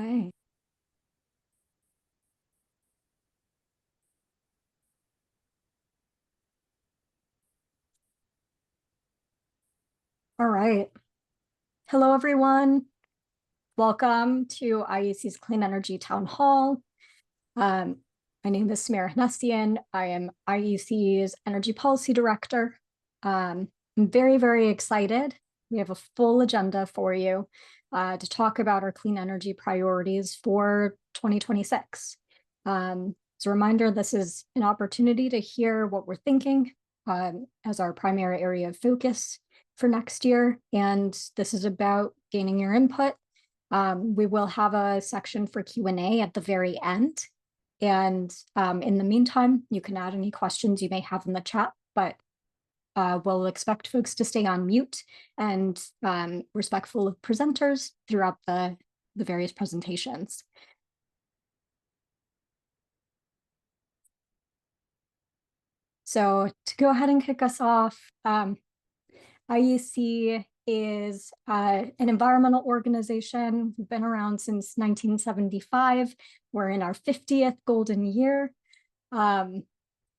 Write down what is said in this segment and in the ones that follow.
Okay. All right. Hello, everyone. Welcome to IEC's Clean Energy Town Hall. Um, my name is Samira Hnessian. I am IEC's Energy Policy Director. I'm very, very excited. We have a full agenda for you to talk about our clean energy priorities for 2026. As a reminder, this is an opportunity to hear what we're thinking as our primary area of focus for next year. And this is about gaining your input. We will have a section for Q&A at the very end. And in the meantime, you can add any questions you may have in the chat, but we'll expect folks to stay on mute and respectful of presenters throughout the various presentations. So to go ahead and kick us off, IEC is an environmental organization. We've been around since 1975. We're in our 50th golden year.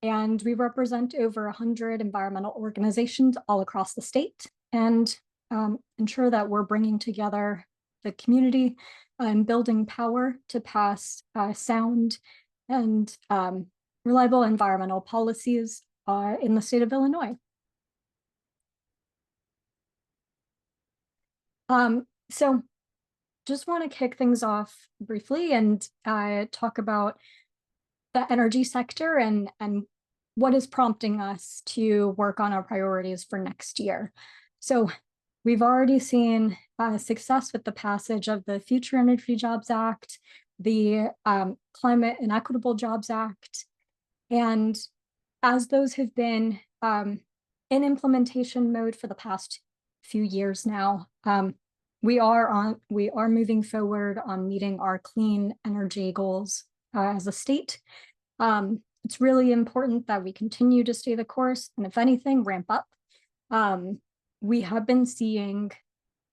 And we represent over 100 environmental organizations all across the state and ensure that we're bringing together the community and building power to pass sound and reliable environmental policies in the state of Illinois. So just want to kick things off briefly and talk about the energy sector and what is prompting us to work on our priorities for next year. So we've already seen success with the passage of the Future Energy Jobs Act, the Climate and Equitable Jobs Act, and as those have been in implementation mode for the past few years now, we are moving forward on meeting our clean energy goals as a state. It's really important that we continue to stay the course and, if anything, ramp up. We have been seeing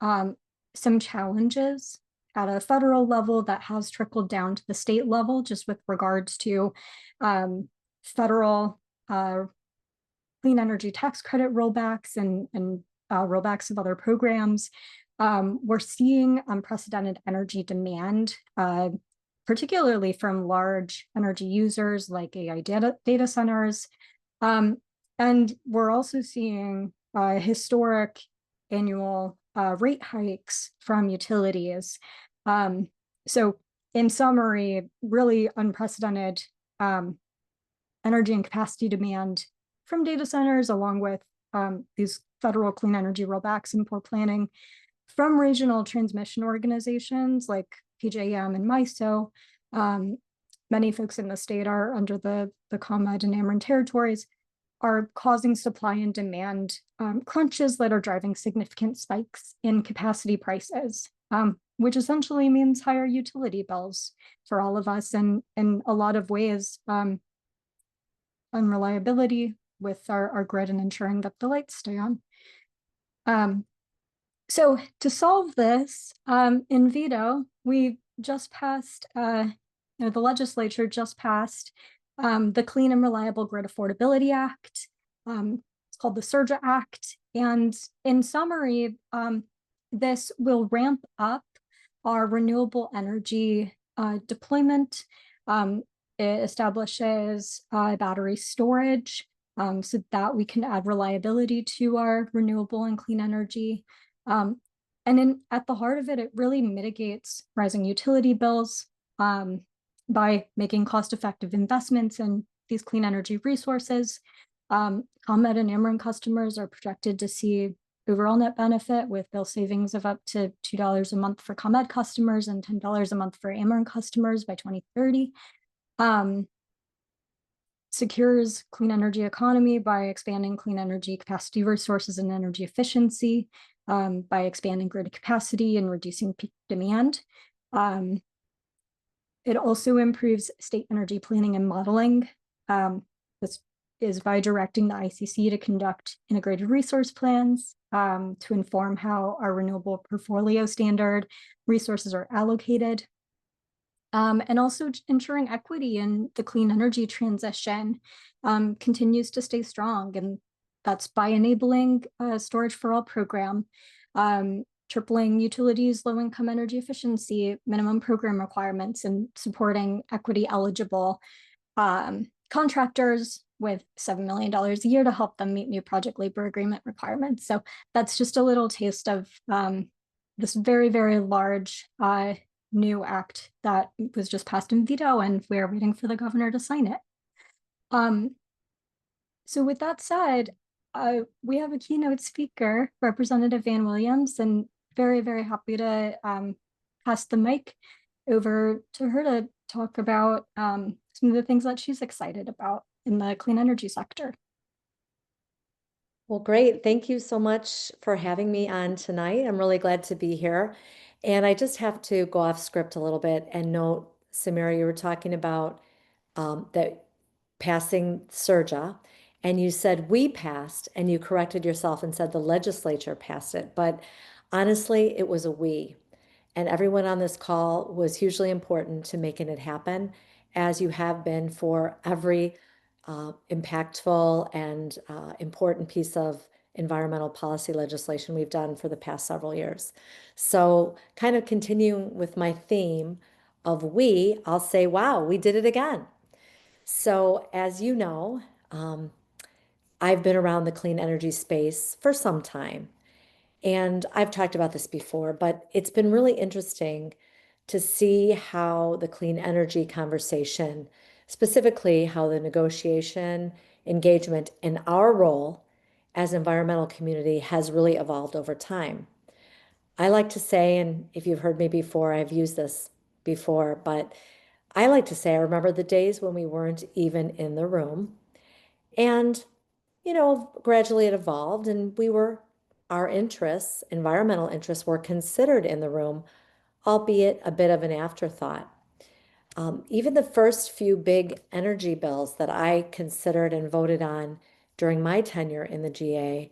some challenges at a federal level that has trickled down to the state level, just with regards to federal clean energy tax credit rollbacks and rollbacks of other programs. We're seeing unprecedented energy demand, particularly from large energy users like AI data centers. And we're also seeing historic annual rate hikes from utilities. So in summary, really unprecedented energy and capacity demand from data centers, along with these federal clean energy rollbacks and poor planning from regional transmission organizations like PJM and MISO. Many folks in the state are under the ComEd and Ameren territories, are causing supply and demand crunches that are driving significant spikes in capacity prices, which essentially means higher utility bills for all of us, and in a lot of ways, unreliability with our grid and ensuring that the lights stay on. So to solve this, in veto, we just passed, the legislature just passed the Clean and Reliable Grid Affordability Act. It's called the SURGA Act. And in summary, this will ramp up our renewable energy deployment. It establishes battery storage so that we can add reliability to our renewable and clean energy. And at the heart of it, it really mitigates rising utility bills by making cost-effective investments in these clean energy resources. ComEd and Ameren customers are projected to see overall net benefit with bill savings of up to $2 a month for ComEd customers and $10 a month for Ameren customers by 2030. Secures clean energy economy by expanding clean energy capacity resources and energy efficiency, by expanding grid capacity and reducing peak demand. It also improves state energy planning and modeling. This is by directing the ICC to conduct integrated resource plans to inform how our renewable portfolio standard resources are allocated. And also ensuring equity in the clean energy transition continues to stay strong. And that's by enabling a storage for all program, tripling utilities, low income energy efficiency, minimum program requirements, and supporting equity eligible contractors with $7 million a year to help them meet new project labor agreement requirements. So that's just a little taste of this very, very large new act that was just passed in veto, and we're waiting for the governor to sign it. So with that said, we have a keynote speaker, Representative Van Williams, and very, very happy to pass the mic over to her to talk about some of the things that she's excited about in the clean energy sector. Well, great. Thank you so much for having me on tonight. I'm really glad to be here. And I just have to go off script a little bit and note, Samira, you were talking about that passing SURJA, and you said we passed, and you corrected yourself and said the legislature passed it. But honestly, it was a we. And everyone on this call was hugely important to making it happen, as you have been for every impactful and important piece of environmental policy legislation we've done for the past several years. So, kind of continuing with my theme of we, I'll say, wow, we did it again. So, as you know, I've been around the clean energy space for some time. And I've talked about this before, but it's been really interesting to see how the clean energy conversation, specifically how the negotiation, engagement, and our role as environmental community has really evolved over time. I like to say, and if you've heard me before, I've used this before, but I like to say I remember the days when we weren't even in the room. And gradually it evolved, and our interests, environmental interests, were considered in the room, albeit a bit of an afterthought. Even the first few big energy bills that I considered and voted on during my tenure in the GA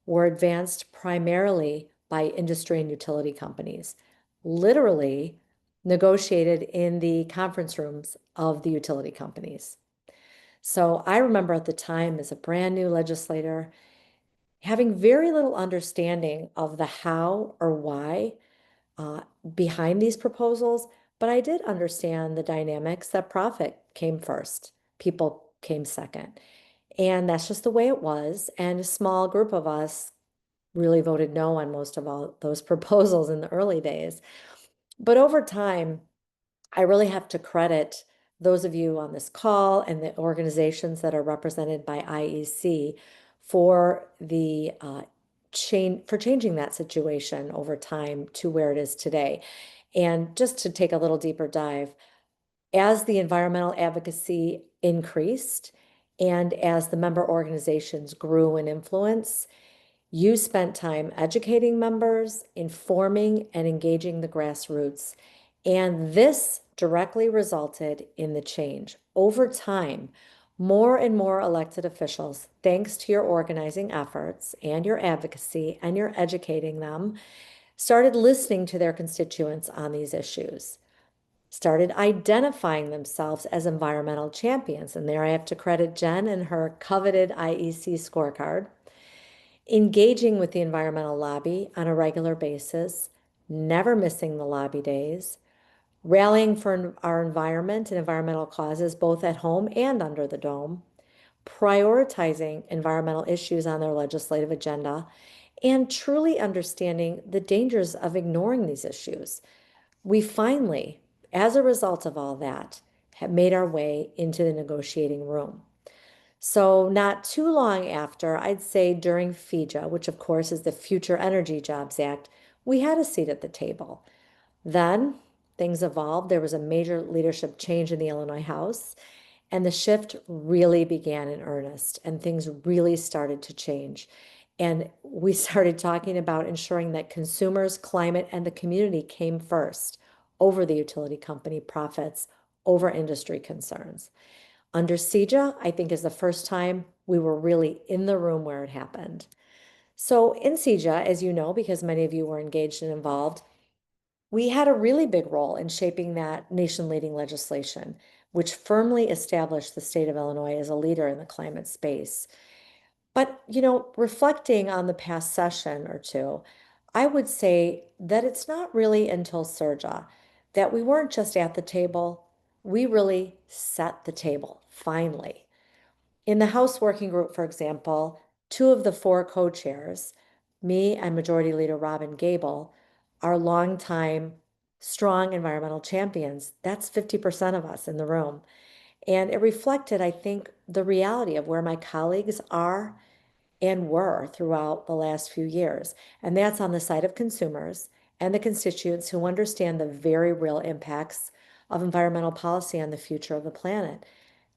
were advanced primarily by industry and utility companies, literally negotiated in the conference rooms of the utility companies. So I remember at the time, as a brand new legislator, having very little understanding of the how or why uh, behind these proposals, but I did understand the dynamics that profit came first, people came second. And that's just the way it was. And a small group of us really voted no on most of all those proposals in the early days. But over time, I really have to credit those of you on this call and the organizations that are represented by IEC for the changing that situation over time to where it is today. And just to take a little deeper dive, as the environmental advocacy increased and as the member organizations grew in influence, you spent time educating members, informing, and engaging the grassroots. And this directly resulted in the change. Over time, more and more elected officials, thanks to your organizing efforts and your advocacy and your educating them, started listening to their constituents on these issues, started identifying themselves as environmental champions. And there I have to credit Jen and her coveted IEC scorecard, engaging with the environmental lobby on a regular basis, never missing the lobby days, rallying for our environment and environmental causes both at home and under the dome, prioritizing environmental issues on their legislative agenda, and truly understanding the dangers of ignoring these issues. We finally, as a result of all that, have made our way into the negotiating room. So, not too long after, I'd say during FEJA, which of course is the Future Energy Jobs Act, we had a seat at the table. Then things evolved. There was a major leadership change in the Illinois House, and the shift really began in earnest, and things really started to change. And we started talking about ensuring that consumers, climate, and the community came first over the utility company profits, over industry concerns. Under CEJA, I think, is the first time we were really in the room where it happened. So in CEJA, as you know, because many of you were engaged and involved, We had a really big role in shaping that nation-leading legislation, which firmly established the state of Illinois as a leader in the climate space. But, reflecting on the past session or two, I would say that it's not really until Surja that we weren't just at the table, we really set the table, finally. In the House Working Group, for example, two of the four co-chairs, me and Majority Leader Robin Gable, are longtime strong environmental champions. That's 50% of us in the room. And it reflected, I think, the reality of where my colleagues are and were throughout the last few years. And that's on the side of consumers and the constituents who understand the very real impacts of environmental policy on the future of the planet.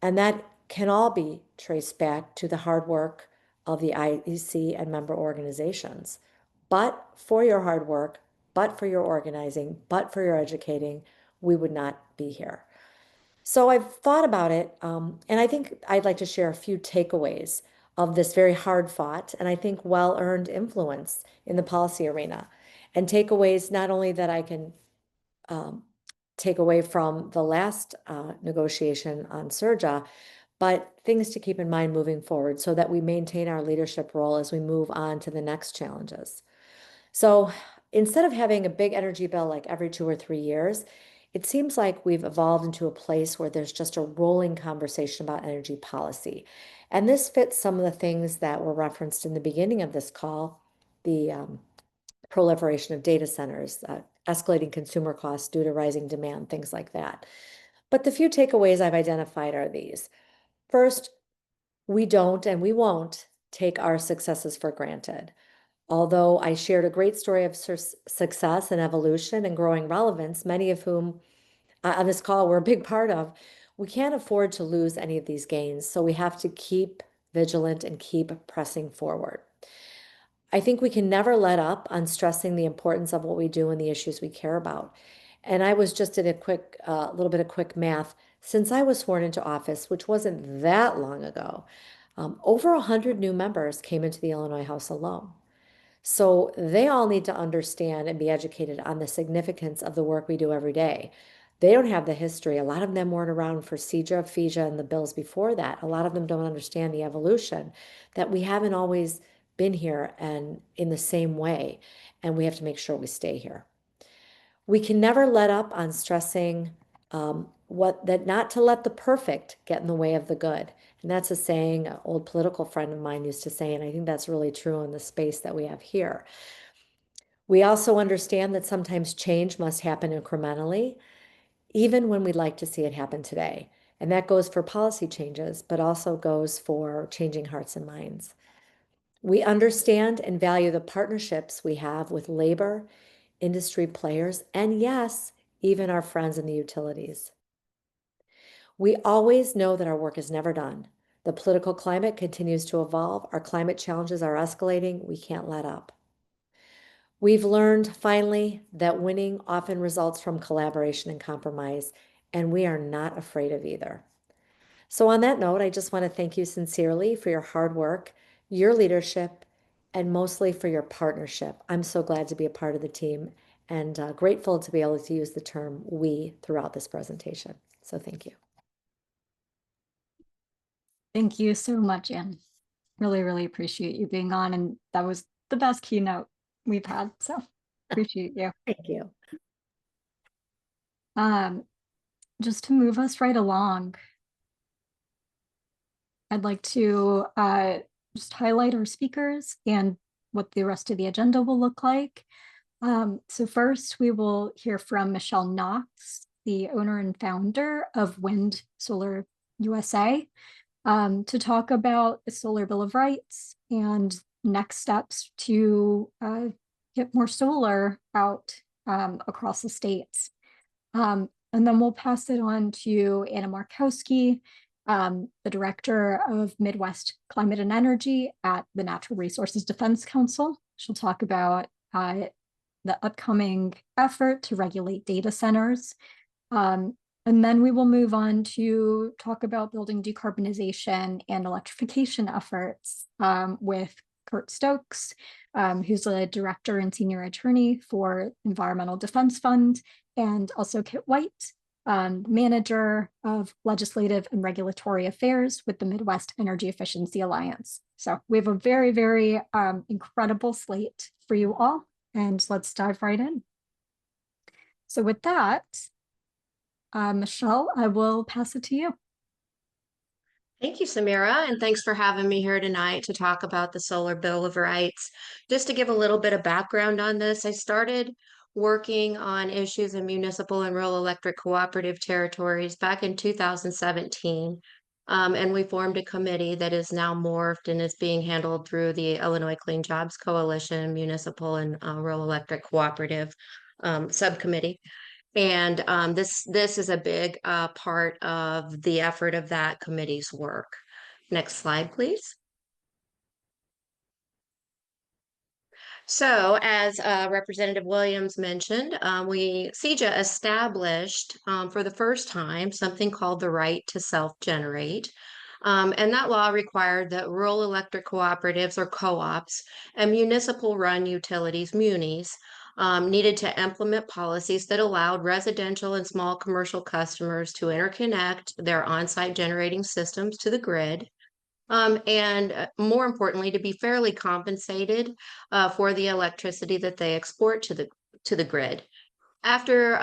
And that can all be traced back to the hard work of the IEC and member organizations. But for your hard work, but for your organizing, but for your educating, we would not be here. So I've thought about it, and I think I'd like to share a few takeaways of this very hard fought and I think well-earned influence in the policy arena. And takeaways not only that I can um, take away from the last negotiation on Surja, but things to keep in mind moving forward so that we maintain our leadership role as we move on to the next challenges. So instead of having a big energy bill like every 2 or 3 years, it seems like we've evolved into a place where there's just a rolling conversation about energy policy. And this fits some of the things that were referenced in the beginning of this call, the proliferation of data centers, escalating consumer costs due to rising demand, things like that. But the few takeaways I've identified are these. First, we don't and we won't take our successes for granted. Although I shared a great story of success and evolution and growing relevance, many of whom on this call were a big part of, we can't afford to lose any of these gains. So we have to keep vigilant and keep pressing forward. I think we can never let up on stressing the importance of what we do and the issues we care about. And I was just at a quick, little bit of quick math. Since I was sworn into office, which wasn't that long ago, over 100 new members came into the Illinois House alone. So they all need to understand and be educated on the significance of the work we do every day. They don't have the history. A lot of them weren't around for CEJA, FEJA, and the bills before that. A lot of them don't understand the evolution, that we haven't always been here and in the same way, and we have to make sure we stay here. We can never let up on stressing not to let the perfect get in the way of the good. And that's a saying an old political friend of mine used to say, and I think that's really true in the space that we have here. We also understand that sometimes change must happen incrementally, even when we'd like to see it happen today. And that goes for policy changes, but also goes for changing hearts and minds. We understand and value the partnerships we have with labor, industry players, and yes, even our friends in the utilities. We always know that our work is never done. The political climate continues to evolve. Our climate challenges are escalating. We can't let up. We've learned finally that winning often results from collaboration and compromise, and we are not afraid of either. So on that note, I just want to thank you sincerely for your hard work, your leadership, and mostly for your partnership. I'm so glad to be a part of the team and grateful to be able to use the term we throughout this presentation. So thank you. Thank you so much, Anne. Really, really appreciate you being on. And that was the best keynote we've had. So appreciate you. Thank you. Just to move us right along, I'd like to just highlight our speakers and what the rest of the agenda will look like. So first, we will hear from Michelle Knox, the owner and founder of Wind Solar USA, to talk about the Solar Bill of Rights and next steps to get more solar out across the states. And then we'll pass it on to Anna Markowski, the director of Midwest Climate and Energy at the Natural Resources Defense Council. She'll talk about the upcoming effort to regulate data centers. And then we will move on to talk about building decarbonization and electrification efforts with Kurt Stokes, who's the director and senior attorney for Environmental Defense Fund, and also Kit White, manager of legislative and regulatory affairs with the Midwest Energy Efficiency Alliance. So we have a very, very incredible slate for you all, and let's dive right in. So with that, Michelle, I will pass it to you. Thank you, Samira, and thanks for having me here tonight to talk about the Solar Bill of Rights. Just to give a little bit of background on this, I started working on issues in municipal and rural electric cooperative territories back in 2017. And we formed a committee that is now morphed and is being handled through the Illinois Clean Jobs Coalition, Municipal and Rural Electric Cooperative Subcommittee. And this is a big part of the effort of that committee's work. Next slide, please. So, as Representative Williams mentioned, CEJA established for the first time something called the right to self-generate. And that law required that rural electric cooperatives or co-ops and municipal-run utilities, munis, needed to implement policies that allowed residential and small commercial customers to interconnect their on-site generating systems to the grid, and more importantly, to be fairly compensated for the electricity that they export to the grid. After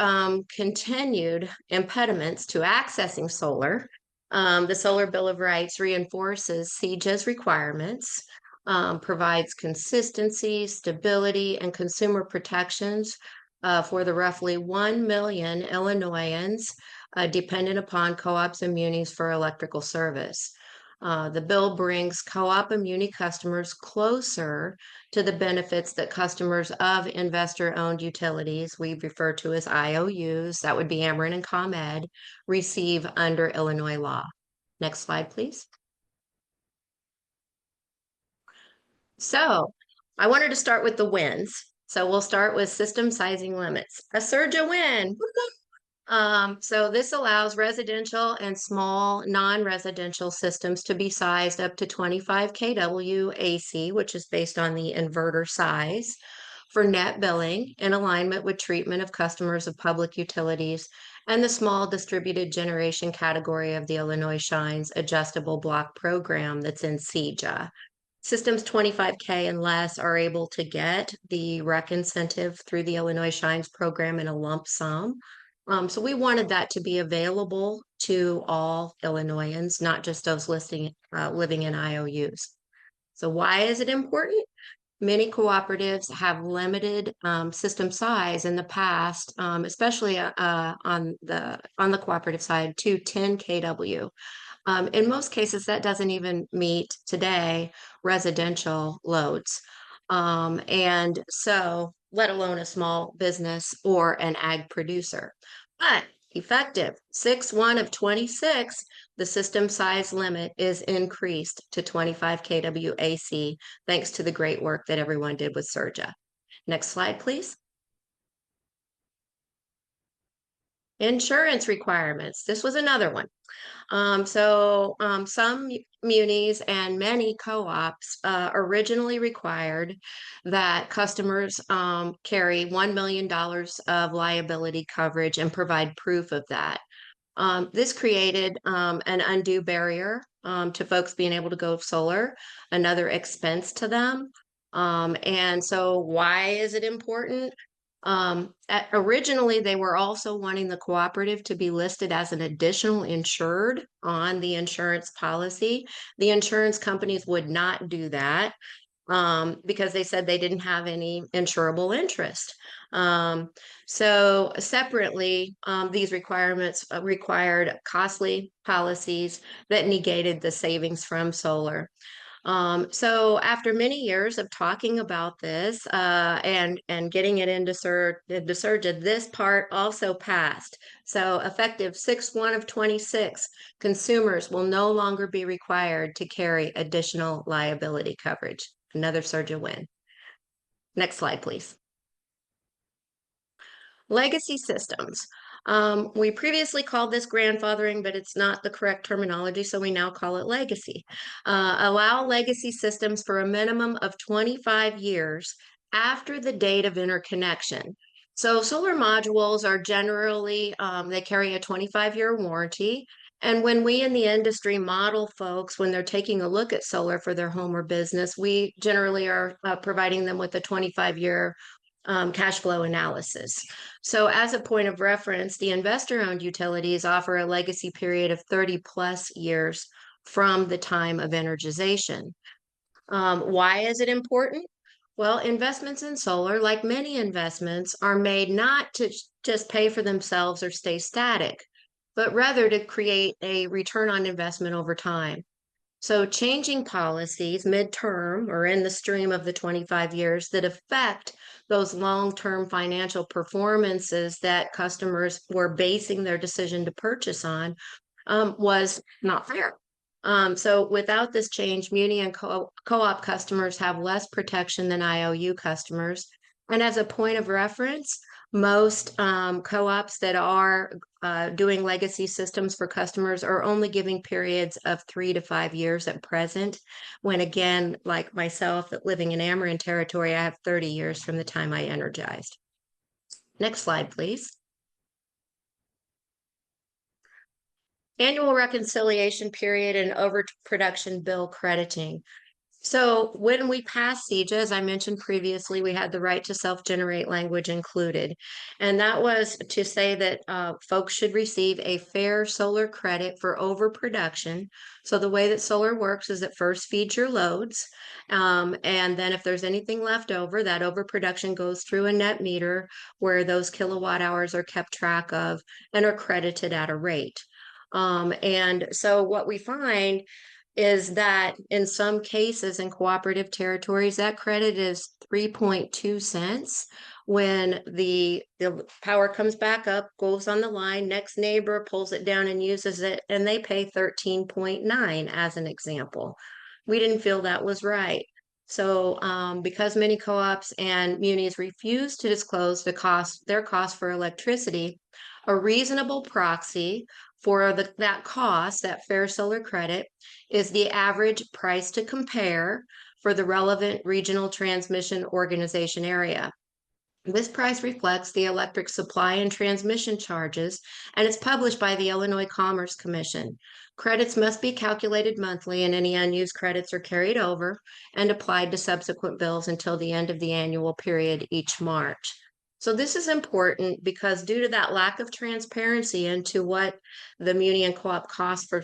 continued impediments to accessing solar, the Solar Bill of Rights reinforces CEJA's requirements, provides consistency, stability, and consumer protections for the roughly 1 million Illinoisans dependent upon co-ops and munis for electrical service. The bill brings co-op and muni customers closer to the benefits that customers of investor-owned utilities, we refer to as IOUs, that would be Ameren and ComEd, receive under Illinois law. Next slide, please. So I wanted to start with the wins. So we'll start with system sizing limits. A SERJA win. So this allows residential and small non-residential systems to be sized up to 25 kW AC, which is based on the inverter size, for net billing in alignment with treatment of customers of public utilities and the small distributed generation category of the Illinois Shines adjustable block program that's in CEJA. Systems 25K and less are able to get the REC incentive through the Illinois Shines program in a lump sum. So we wanted that to be available to all Illinoisans, not just those living in IOUs. So why is it important? Many cooperatives have limited system size in the past, especially on the cooperative side to 10 kW. In most cases, that doesn't even meet today residential loads. And so, let alone a small business or an ag producer. But effective 6/1 of 26, the system size limit is increased to 25 kW AC, thanks to the great work that everyone did with SERJA. Next slide, please. Insurance requirements. This was another one. Some munis and many co-ops originally required that customers carry $1 million of liability coverage and provide proof of that. This created an undue barrier to folks being able to go solar, another expense to them. And so why is it important? Originally, they were also wanting the cooperative to be listed as an additional insured on the insurance policy. The insurance companies would not do that because they said they didn't have any insurable interest. So separately, these requirements required costly policies that negated the savings from solar. So after many years of talking about this and getting it into SERJA, this part also passed. So effective 6/1 of 26, consumers will no longer be required to carry additional liability coverage. Another SERJA win. Next slide, please. Legacy systems. We previously called this grandfathering, but it's not the correct terminology, so we now call it legacy. Allow legacy systems for a minimum of 25 years after the date of interconnection. So solar modules are generally, they carry a 25-year warranty. And when we in the industry model folks, when they're taking a look at solar for their home or business, we generally are providing them with a 25-year cash flow analysis. So as a point of reference, the investor-owned utilities offer a legacy period of 30 plus years from the time of energization. Why is it important? Well, investments in solar, like many investments, are made not to just pay for themselves or stay static, but rather to create a return on investment over time. So changing policies midterm or in the stream of the 25 years that affect those long-term financial performances that customers were basing their decision to purchase on was not fair. So without this change, muni and co-op customers have less protection than IOU customers. And as a point of reference, most co-ops that are doing legacy systems for customers are only giving periods of 3 to 5 years at present, when again, like myself, living in Ameren territory, I have 30 years from the time I energized. Next slide, please. Annual reconciliation period and overproduction bill crediting. So when we passed SEJA, as I mentioned previously, we had the right to self-generate language included. And that was to say that folks should receive a fair solar credit for overproduction. So the way that solar works is it first feeds your loads. And then if there's anything left over, that overproduction goes through a net meter where those kilowatt hours are kept track of and are credited at a rate. And so what we find is that in some cases in cooperative territories, that credit is 3.2 cents. When the power comes back up, goes on the line, next neighbor pulls it down and uses it, and they pay 13.9 as an example. We didn't feel that was right. So because many co-ops and munis refuse to disclose their cost for electricity, a reasonable proxy for that cost, that fair solar credit, is the average price to compare for the relevant regional transmission organization area. This price reflects the electric supply and transmission charges, and it's published by the Illinois Commerce Commission. Credits must be calculated monthly, and any unused credits are carried over and applied to subsequent bills until the end of the annual period each March. So this is important because due to that lack of transparency into what the muni and co-op costs for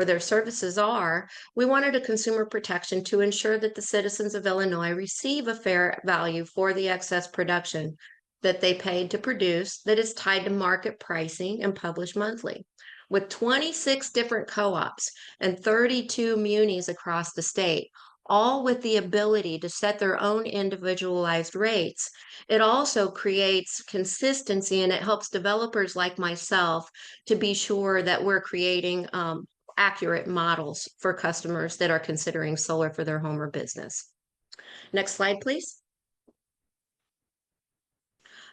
their services are, we wanted a consumer protection to ensure that the citizens of Illinois receive a fair value for the excess production that they paid to produce that is tied to market pricing and published monthly. With 26 different co-ops and 32 munis across the state, all with the ability to set their own individualized rates, it also creates consistency and it helps developers like myself to be sure that we're creating accurate models for customers that are considering solar for their home or business. Next slide, please.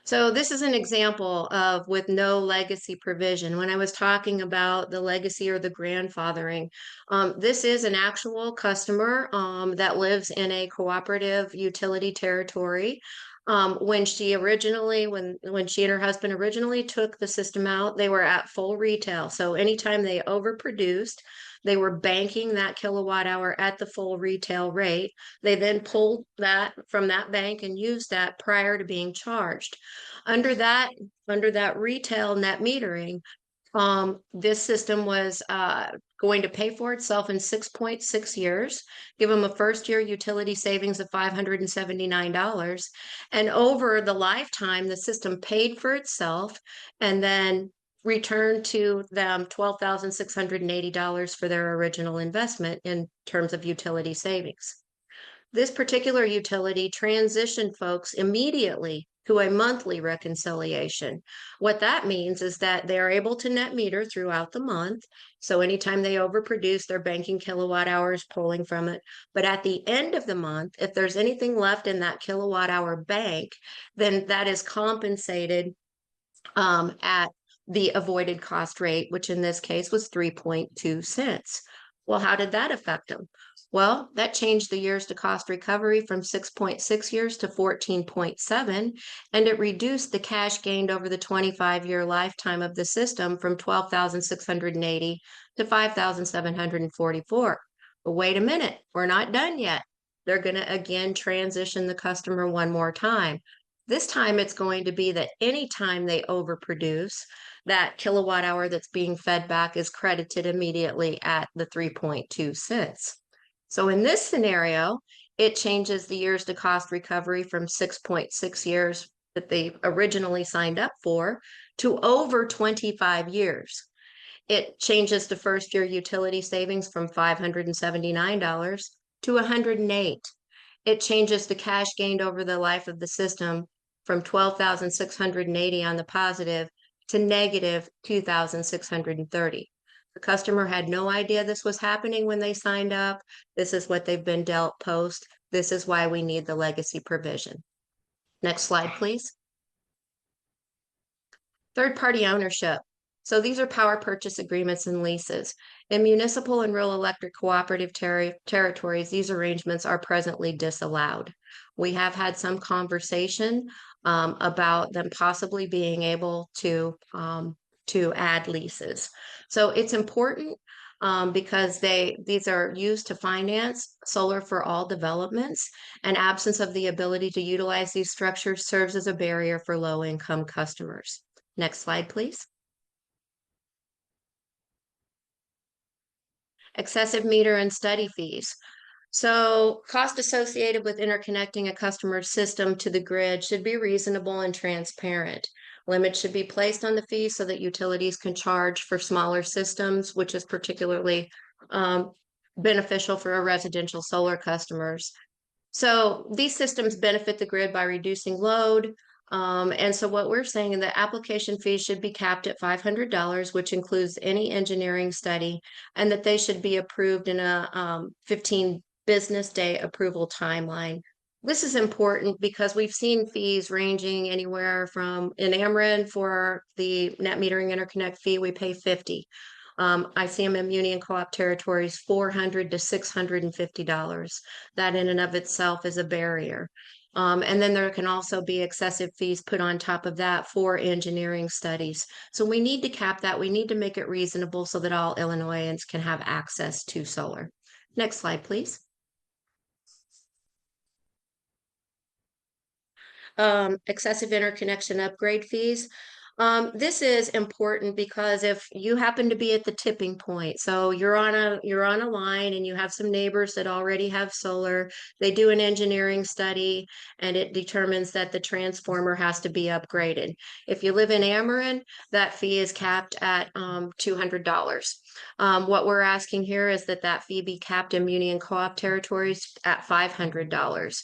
So this is an example of with no legacy provision. When I was talking about the legacy or the grandfathering, this is an actual customer that lives in a cooperative utility territory. When she and her husband originally took the system out, they were at full retail. So anytime they overproduced, they were banking that kilowatt hour at the full retail rate. They then pulled that from that bank and used that prior to being charged. Under that retail net metering, this system was going to pay for itself in 6.6 years, give them a first year utility savings of $579. And over the lifetime, the system paid for itself and then returned to them $12,680 for their original investment in terms of utility savings. This particular utility transitioned folks immediately to a monthly reconciliation. What that means is that they're able to net meter throughout the month. So anytime they overproduce, they're banking kilowatt hours, pulling from it. But at the end of the month, if there's anything left in that kilowatt hour bank, then that is compensated at the avoided cost rate, which in this case was 3.2 cents. Well, how did that affect them? Well, that changed the years to cost recovery from 6.6 years to 14.7, and it reduced the cash gained over the 25-year lifetime of the system from 12,680 to 5,744. But wait a minute, we're not done yet. They're going to again transition the customer one more time. This time it's going to be that anytime they overproduce, that kilowatt hour that's being fed back is credited immediately at the 3.2 cents. So in this scenario, it changes the years to cost recovery from 6.6 years that they originally signed up for to over 25 years. It changes the first year utility savings from $579 to $108. It changes the cash gained over the life of the system from 12,680 on the positive to negative 2,630. The customer had no idea this was happening when they signed up. This is what they've been dealt post. This is why we need the legacy provision. Next slide, please. Third-party ownership. So these are power purchase agreements and leases. In municipal and rural electric cooperative territories, these arrangements are presently disallowed. We have had some conversation about them possibly being able to add leases. So it's important because these are used to finance solar for all developments, and absence of the ability to utilize these structures serves as a barrier for low-income customers. Next slide, please. Excessive meter and study fees. So cost associated with interconnecting a customer's system to the grid should be reasonable and transparent. Limits should be placed on the fees so that utilities can charge for smaller systems, which is particularly beneficial for our residential solar customers. So these systems benefit the grid by reducing load. And so what we're saying is that application fees should be capped at $500, which includes any engineering study, and that they should be approved in a 15 business day approval timeline. This is important because we've seen fees ranging anywhere from, in Ameren for the net metering interconnect fee, we pay $50. I see them in muni and co-op territories, $400 to $650. That in and of itself is a barrier. And then there can also be excessive fees put on top of that for engineering studies. So we need to cap that. We need to make it reasonable so that all Illinoisans can have access to solar. Next slide, please. Excessive interconnection upgrade fees. This is important because if you happen to be at the tipping point, so you're on a line and you have some neighbors that already have solar, they do an engineering study and it determines that the transformer has to be upgraded. If you live in Ameren, that fee is capped at $200. What we're asking here is that that fee be capped in muni and co-op territories at $500.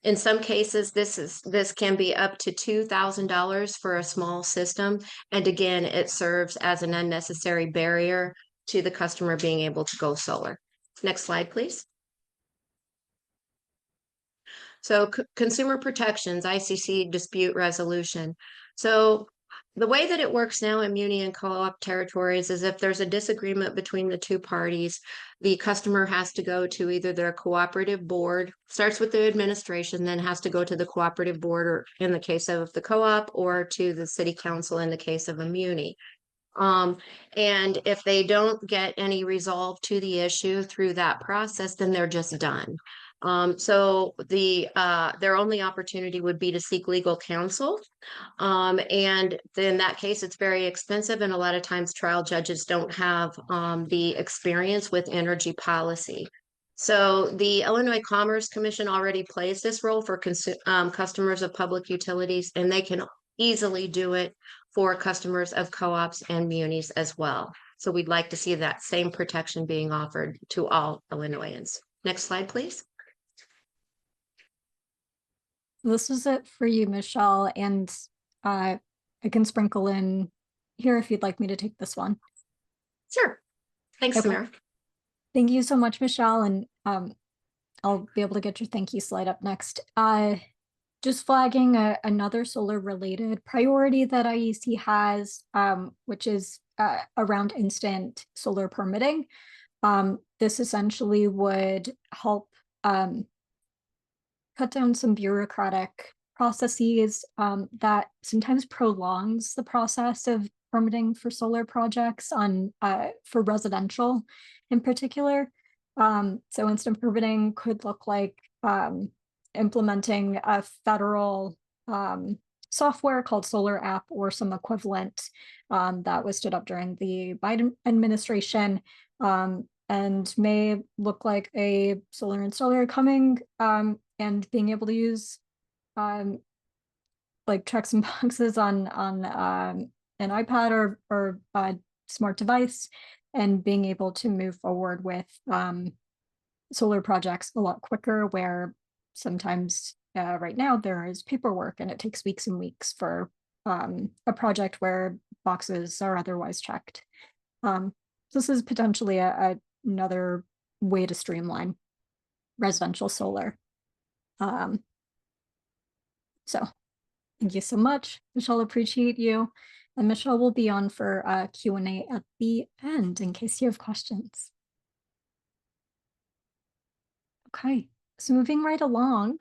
In some cases, this can be up to $2,000 for a small system. And again, it serves as an unnecessary barrier to the customer being able to go solar. Next slide, please. So consumer protections, ICC dispute resolution. So the way that it works now in muni and co-op territories is if there's a disagreement between the two parties, the customer has to go to either their cooperative board, starts with the administration, then has to go to the cooperative board, or in the case of the co-op, or to the city council in the case of a muni. And if they don't get any resolve to the issue through that process, then they're just done. So their only opportunity would be to seek legal counsel. And in that case, it's very expensive. And a lot of times trial judges don't have the experience with energy policy. So the Illinois Commerce Commission already plays this role for customers of public utilities, and they can easily do it for customers of co-ops and munis as well. So we'd like to see that same protection being offered to all Illinoisans. Next slide, please. This is it for you, Michelle, and I can sprinkle in here if you'd like me to take this one. Sure. Thanks, Okay. Samara. Thank you so much, Michelle, and I'll be able to get your thank you slide up next. just flagging another solar related priority that IEC has, which is around instant solar permitting. This essentially would help cut down some bureaucratic processes that sometimes prolongs the process of permitting for solar projects on for residential in particular. So instant permitting could look like implementing a federal software called Solar App or some equivalent that was stood up during the Biden administration. And may look like a solar installer coming and being able to use like checks and boxes on an iPad or a smart device, and being able to move forward with solar projects a lot quicker, where sometimes right now there is paperwork and it takes weeks and weeks for a project where boxes are otherwise checked. This is potentially another way to streamline residential solar. So thank you so much, Michelle. Appreciate you. And Michelle will be on for Q&A at the end in case you have questions. Okay, so moving right along,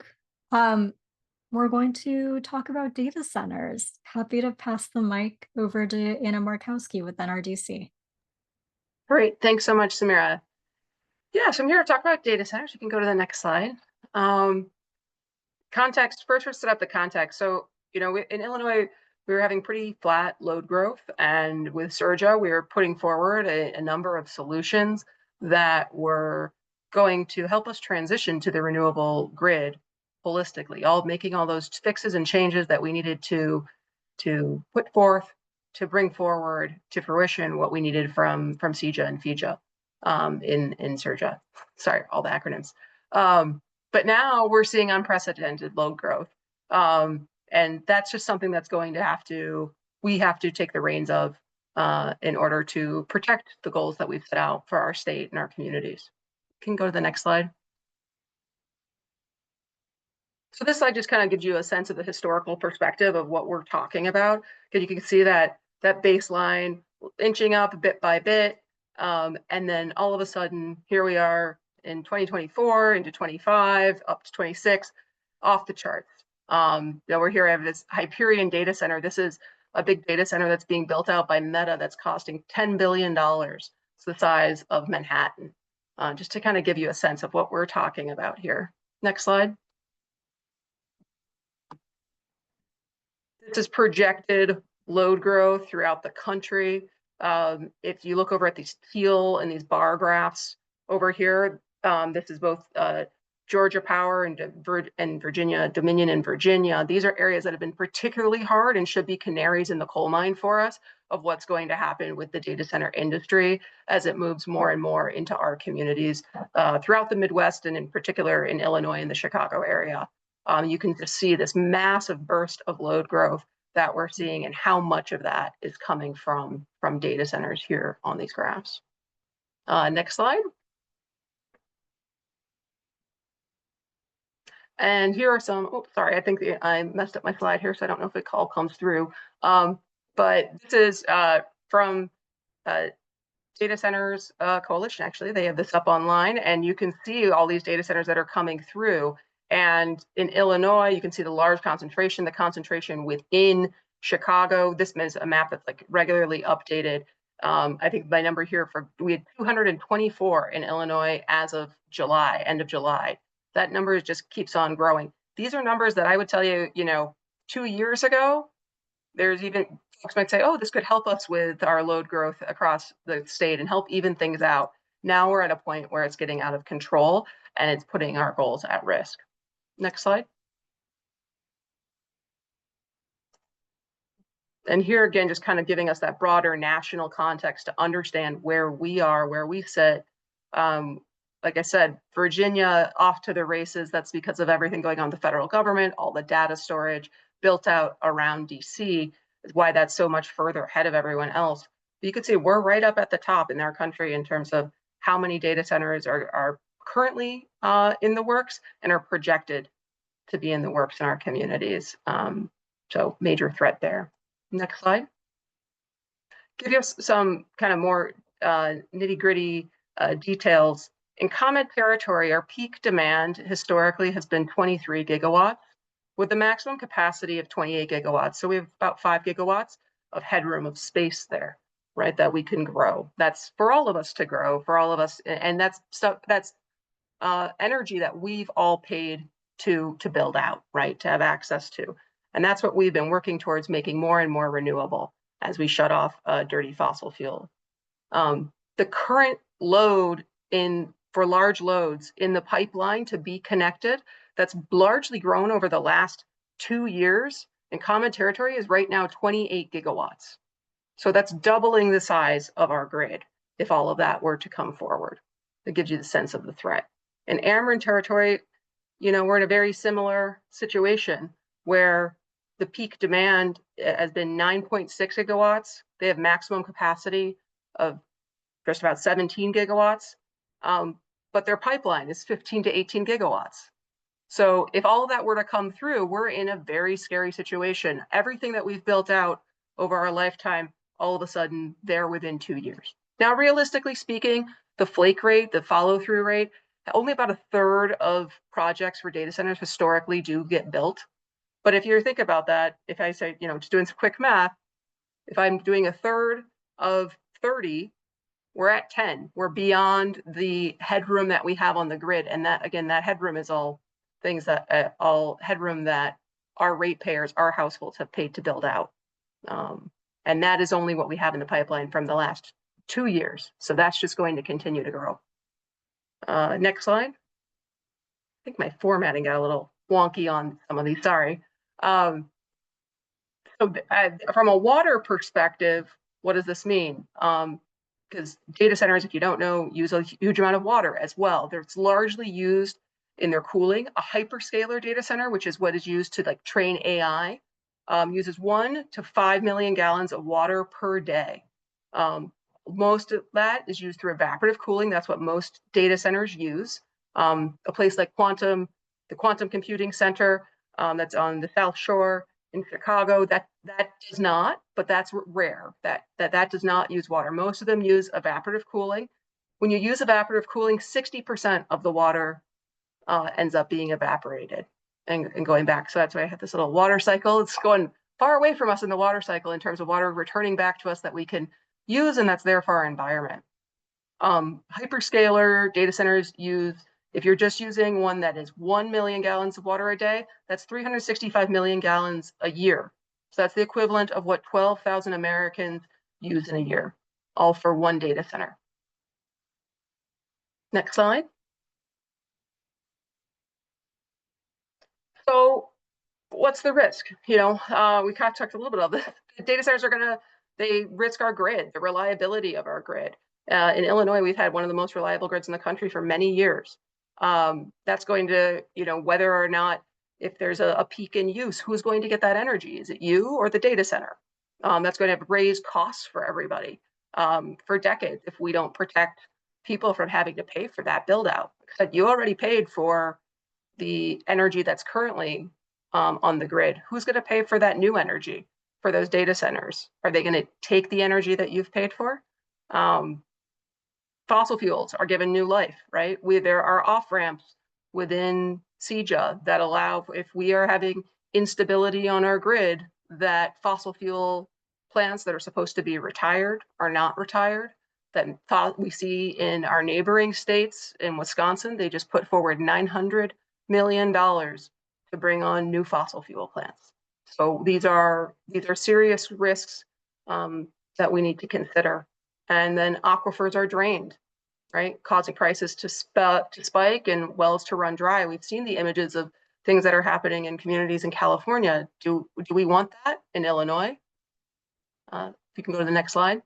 we're going to talk about data centers. Happy to pass the mic over to Anna Markowski with NRDC. Great, thanks so much, Samira. Yeah, so I'm here to talk about data centers. You can go to the next slide. Context, first we'll set up the context. So, you know, in Illinois, we were having pretty flat load growth. And with Surja, we were putting forward a number of solutions that were going to help us transition to the renewable grid holistically, making all those fixes and changes that we needed to put forth to bring forward to fruition what we needed from CEJA and FEJA in Surja. Sorry, all the acronyms. But now we're seeing unprecedented load growth. And that's just something that's going to we have to take the reins of in order to protect the goals that we've set out for our state and our communities. Can go to the next slide. So this slide just kind of gives you a sense of the historical perspective of what we're talking about, because you can see that baseline inching up bit by bit. And then all of a sudden, here we are in 2024 into 25 up to 26, off the charts. We're here at this Hyperion data center. This is a big data center that's being built out by Meta that's costing $10 billion. It's the size of Manhattan, just to kind of give you a sense of what we're talking about here. Next slide. This is projected load growth throughout the country. If you look over at these teal and these bar graphs over here, this is both Georgia Power and Virginia, Dominion and Virginia. These are areas that have been particularly hard and should be canaries in the coal mine for us of what's going to happen with the data center industry as it moves more and more into our communities throughout the Midwest, and in particular in Illinois and the Chicago area. You can just see this massive burst of load growth that we're seeing, and how much of that is coming from data centers here on these graphs. Next slide. And here are some, oh, sorry, I think I messed up my slide here, so I don't know if it all comes through. But this is from Data Centers Coalition, actually. They have this up online, and you can see all these data centers that are coming through. And in Illinois, you can see the large concentration, the concentration within Chicago. This is a map that's like regularly updated. I think my number here we had 224 in Illinois as of July, end of July. That number just keeps on growing. These are numbers that I would tell you, 2 years ago, there's even folks might say, oh, this could help us with our load growth across the state and help even things out. Now we're at a point where it's getting out of control and it's putting our goals at risk. Next slide. And here again, just kind of giving us that broader national context to understand where we are, where we sit. Like I said, Virginia off to the races. That's because of everything going on in the federal government, all the data storage built out around DC is why that's so much further ahead of everyone else. But you could see we're right up at the top in our country in terms of how many data centers are currently in the works and are projected to be in the works in our communities. So major threat there. Next slide. Give you some kind of more nitty-gritty details. In ComEd territory, our peak demand historically has been 23 gigawatts with a maximum capacity of 28 gigawatts. So we have about 5 gigawatts of headroom of space there, right, that we can grow. That's for all of us to grow, for all of us. And that's energy that we've all paid to build out, right, to have access to. And that's what we've been working towards, making more and more renewable as we shut off dirty fossil fuel. The current load for large loads in the pipeline to be connected, that's largely grown over the last 2 years in ComEd territory is right now 28 gigawatts. So that's doubling the size of our grid if all of that were to come forward. It gives you the sense of the threat. In Ameren territory, we're in a very similar situation where the peak demand has been 9.6 gigawatts. They have maximum capacity of just about 17 gigawatts, but their pipeline is 15 to 18 gigawatts. So if all of that were to come through, we're in a very scary situation. Everything that we've built out over our lifetime, all of a sudden, they're within 2 years. Now, realistically speaking, the flake rate, the follow-through rate, only about a third of projects for data centers historically do get built. But if you think about that, if I say, just doing some quick math, if I'm doing a third of 30, we're at 10. We're beyond the headroom that we have on the grid. And that, again, that headroom is all things that, all headroom that our ratepayers, our households have paid to build out. And that is only what we have in the pipeline from the last 2 years. So that's just going to continue to grow. Next slide. I think my formatting got a little wonky on some of these, sorry. So from a water perspective, what does this mean? Because data centers, if you don't know, use a huge amount of water as well. It's largely used in their cooling. A hyperscaler data center, which is what is used to train AI, uses 1 to 5 million gallons of water per day. Most of that is used through evaporative cooling. That's what most data centers use. A place like the Quantum Computing Center, that's on the South Shore in Chicago, that does not, but that's rare. That does not use water. Most of them use evaporative cooling. When you use evaporative cooling, 60% of the water ends up being evaporated and going back. So that's why I have this little water cycle. It's going far away from us in the water cycle in terms of water returning back to us that we can use, and that's there for our environment. Hyperscaler data centers use, if you're just using one that is 1 million gallons of water a day, that's 365 million gallons a year. So that's the equivalent of what 12,000 Americans use in a year, all for one data center. Next slide. So what's the risk? We kind of talked a little bit about this. Data centers they risk our grid, the reliability of our grid. In Illinois, we've had one of the most reliable grids in the country for many years. That's going to, whether or not, if there's a peak in use, who's going to get that energy? Is it you or the data center? That's going to raise costs for everybody for decades if we don't protect people from having to pay for that build out. But you already paid for the energy that's currently on the grid. Who's going to pay for that new energy for those data centers? Are they going to take the energy that you've paid for? Fossil fuels are given new life, right? There are off-ramps within CEJA that allow, if we are having instability on our grid, that fossil fuel plants that are supposed to be retired are not retired. That we see in our neighboring states. In Wisconsin, they just put forward $900 million to bring on new fossil fuel plants. So these are serious risks that we need to consider. And then aquifers are drained, right? Causing prices to spike and wells to run dry. We've seen the images of things that are happening in communities in California. Do we want that in Illinois? If you can go to the next slide.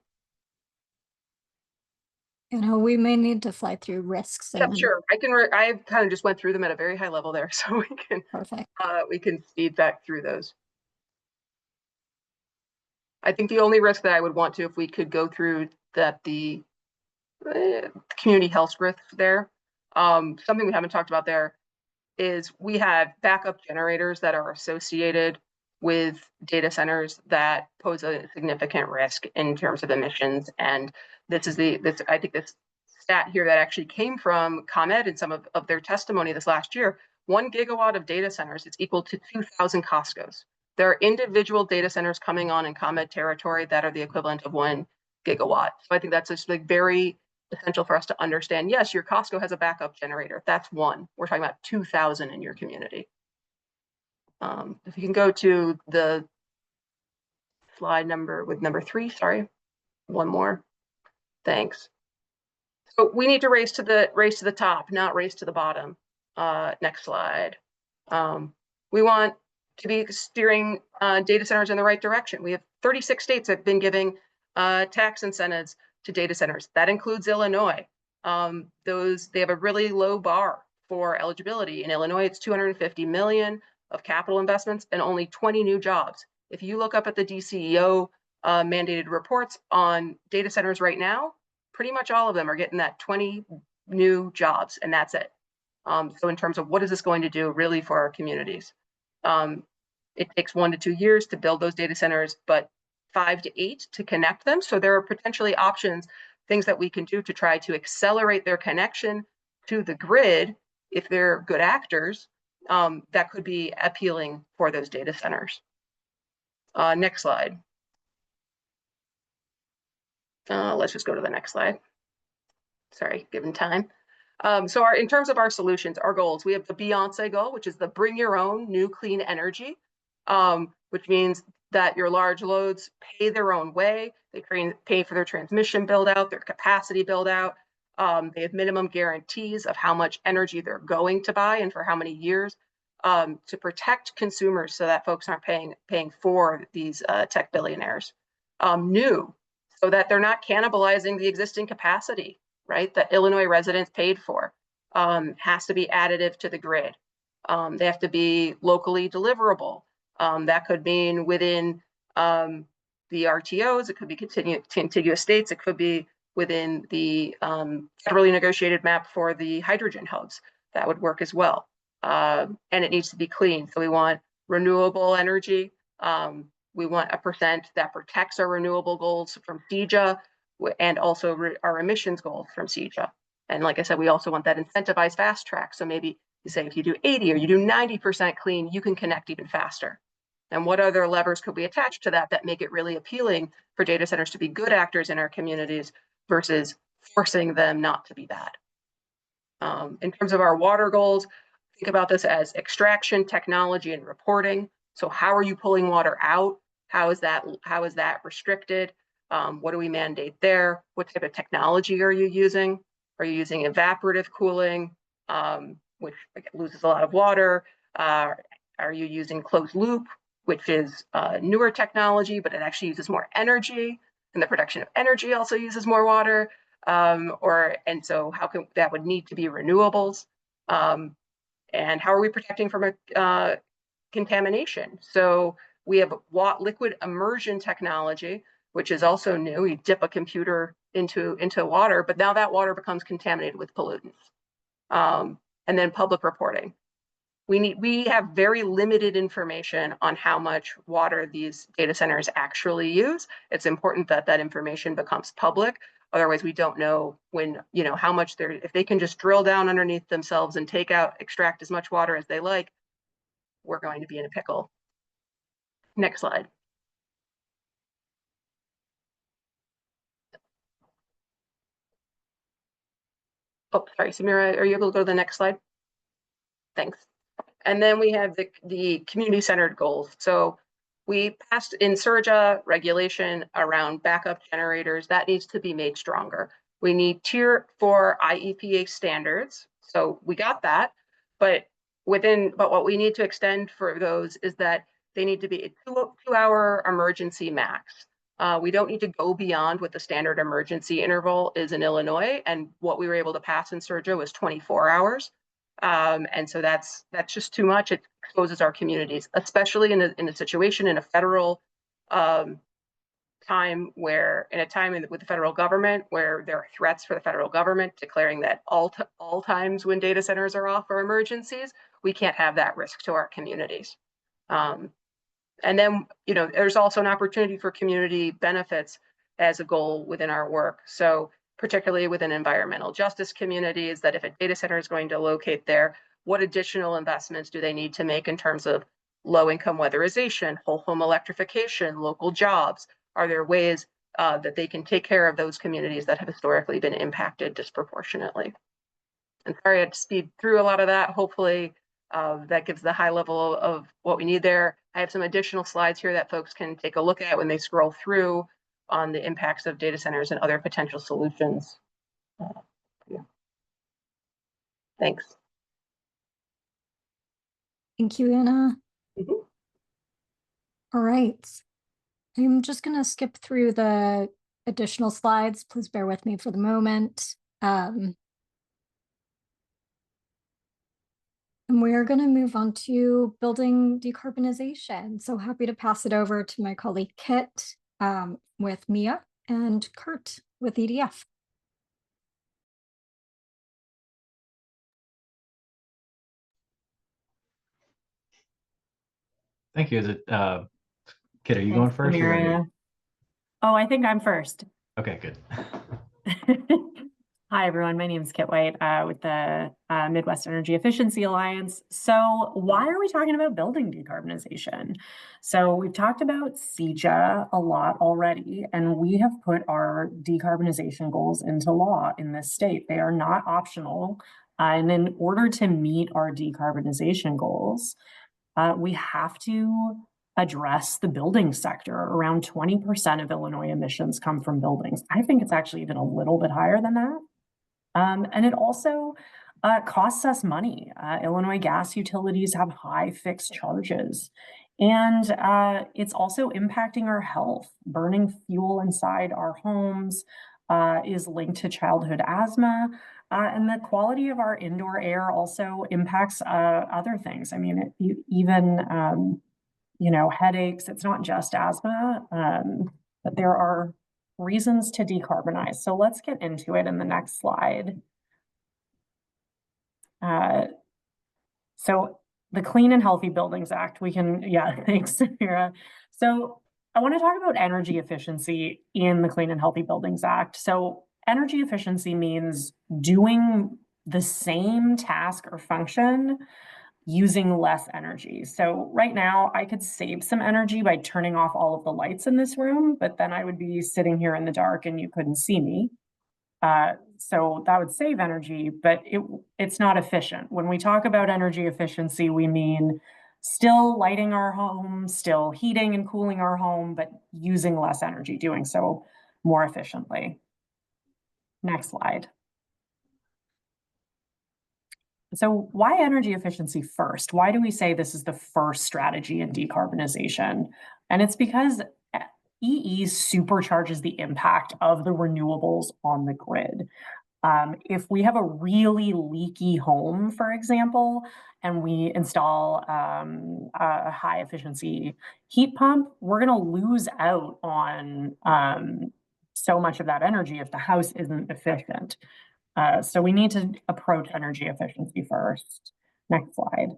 We may need to fly through risks. Yeah, sure. I kind of just went through them at a very high level there, so we can speed back through those. I think the only risk that I would want to, if we could go through that, the community health risk there, something we haven't talked about there. is we have backup generators that are associated with data centers that pose a significant risk in terms of emissions. And this is I think this stat here that actually came from ComEd in some of their testimony this last year. 1 gigawatt of data centers is equal to 2,000 Costco's. There are individual data centers coming on in ComEd territory that are the equivalent of 1 gigawatt. So I think that's just like very essential for us to understand. Yes, your Costco has a backup generator. That's one. We're talking about 2,000 in your community. If you can go to the slide number 3, sorry, one more. Thanks. So we need to race to the top, not race to the bottom. Next slide. We want to be steering data centers in the right direction. We have 36 states that have been giving tax incentives to data centers. That includes Illinois. They have a really low bar for eligibility. In Illinois, it's 250 million of capital investments and only 20 new jobs. If you look up at the DCEO mandated reports on data centers right now, pretty much all of them are getting that 20 new jobs, and that's it. So in terms of what is this going to do really for our communities? It takes 1 to 2 years to build those data centers, but 5 to 8 to connect them. So there are potentially options, things that we can do to try to accelerate their connection to the grid if they're good actors, that could be appealing for those data centers. Next slide. Let's just go to the next slide. Sorry, given time. So in terms of our solutions, our goals, we have the Beyonce goal, which is the bring your own new clean energy, which means that your large loads pay their own way. They pay for their transmission build out, their capacity build out. They have minimum guarantees of how much energy they're going to buy and for how many years, to protect consumers so that folks aren't paying for these tech billionaires. New, so that they're not cannibalizing the existing capacity, right, that Illinois residents paid for. Has to be additive to the grid. They have to be locally deliverable. That could mean within the RTOs, it could be contiguous states, it could be within the federally negotiated map for the hydrogen hubs. That would work as well. And it needs to be clean. So we want renewable energy. We want a percent that protects our renewable goals from CEJA and also our emissions goals from CEJA. And like I said, we also want that incentivized fast track. So maybe you say if you do 80 or you do 90% clean, you can connect even faster. And what other levers could we attach to that make it really appealing for data centers to be good actors in our communities versus forcing them not to be bad? In terms of our water goals, think about this as extraction, technology, and reporting. So how are you pulling water out? How is that restricted? What do we mandate there? What type of technology are you using? Are you using evaporative cooling, which loses a lot of water? Are you using closed loop, which is newer technology, but it actually uses more energy, and the production of energy also uses more water? And so how can that would need to be renewables? And how are we protecting from contamination? So we have liquid immersion technology, which is also new. You dip a computer into water, but now that water becomes contaminated with pollutants. And then public reporting. We have very limited information on how much water these data centers actually use. It's important that that information becomes public. Otherwise, we don't know how much if they can just drill down underneath themselves and extract as much water as they like, we're going to be in a pickle. Next slide. Oh, sorry, Samira, are you able to go to the next slide? Thanks. And then we have the community-centered goals. So we passed in SERJA regulation around backup generators. That needs to be made stronger. We need Tier 4 IEPA standards. So we got that, but what we need to extend for those is that they need to be a two-hour emergency max. We don't need to go beyond what the standard emergency interval is in Illinois, and what we were able to pass in SERJA was 24 hours. And so that's just too much. It exposes our communities, especially in a situation in a federal time with the federal government, where there are threats for the federal government declaring that all times when data centers are off are emergencies. we can't have that risk to our communities. And then, there's also an opportunity for community benefits as a goal within our work. So particularly within environmental justice communities, that if a data center is going to locate there, what additional investments do they need to make in terms of low-income weatherization, whole home electrification, local jobs? Are there ways that they can take care of those communities that have historically been impacted disproportionately? And sorry, I had to speed through a lot of that. Hopefully that gives the high level of what we need there. I have some additional slides here that folks can take a look at when they scroll through on the impacts of data centers and other potential solutions. Yeah. Thanks. Thank you, Anna. Mhm. All right. I'm just going to skip through the additional slides. Please bear with me for the moment. And we're going to move on to building decarbonization. So happy to pass it over to my colleague Kit with Mia and Kurt with EDF. Thank you. Is it, Kit, are you going first? Or me? Oh, I think I'm first. Okay, good. Hi, everyone. My name is Kit White with the Midwest Energy Efficiency Alliance. So why are we talking about building decarbonization? So we've talked about CEJA a lot already, and we have put our decarbonization goals into law in this state. They are not optional. And in order to meet our decarbonization goals, we have to address the building sector. Around 20% of Illinois emissions come from buildings. I think it's actually even a little bit higher than that. And it also costs us money. Illinois gas utilities have high fixed charges. And it's also impacting our health. Burning fuel inside our homes is linked to childhood asthma. And the quality of our indoor air also impacts other things. I mean, even headaches. It's not just asthma, but there are reasons to decarbonize. So let's get into it in the next slide. So the Clean and Healthy Buildings Act, thanks, Samira. So I want to talk about energy efficiency in the Clean and Healthy Buildings Act. So energy efficiency means doing the same task or function using less energy. So right now I could save some energy by turning off all of the lights in this room, but then I would be sitting here in the dark and you couldn't see me. So that would save energy, but it's not efficient. When we talk about energy efficiency, we mean still lighting our home, still heating and cooling our home, but using less energy, doing so more efficiently. Next slide. So why energy efficiency first? Why do we say this is the first strategy in decarbonization? And it's because EE supercharges the impact of the renewables on the grid. If we have a really leaky home, for example, and we install a high efficiency heat pump, we're going to lose out on so much of that energy if the house isn't efficient. So we need to approach energy efficiency first. Next slide.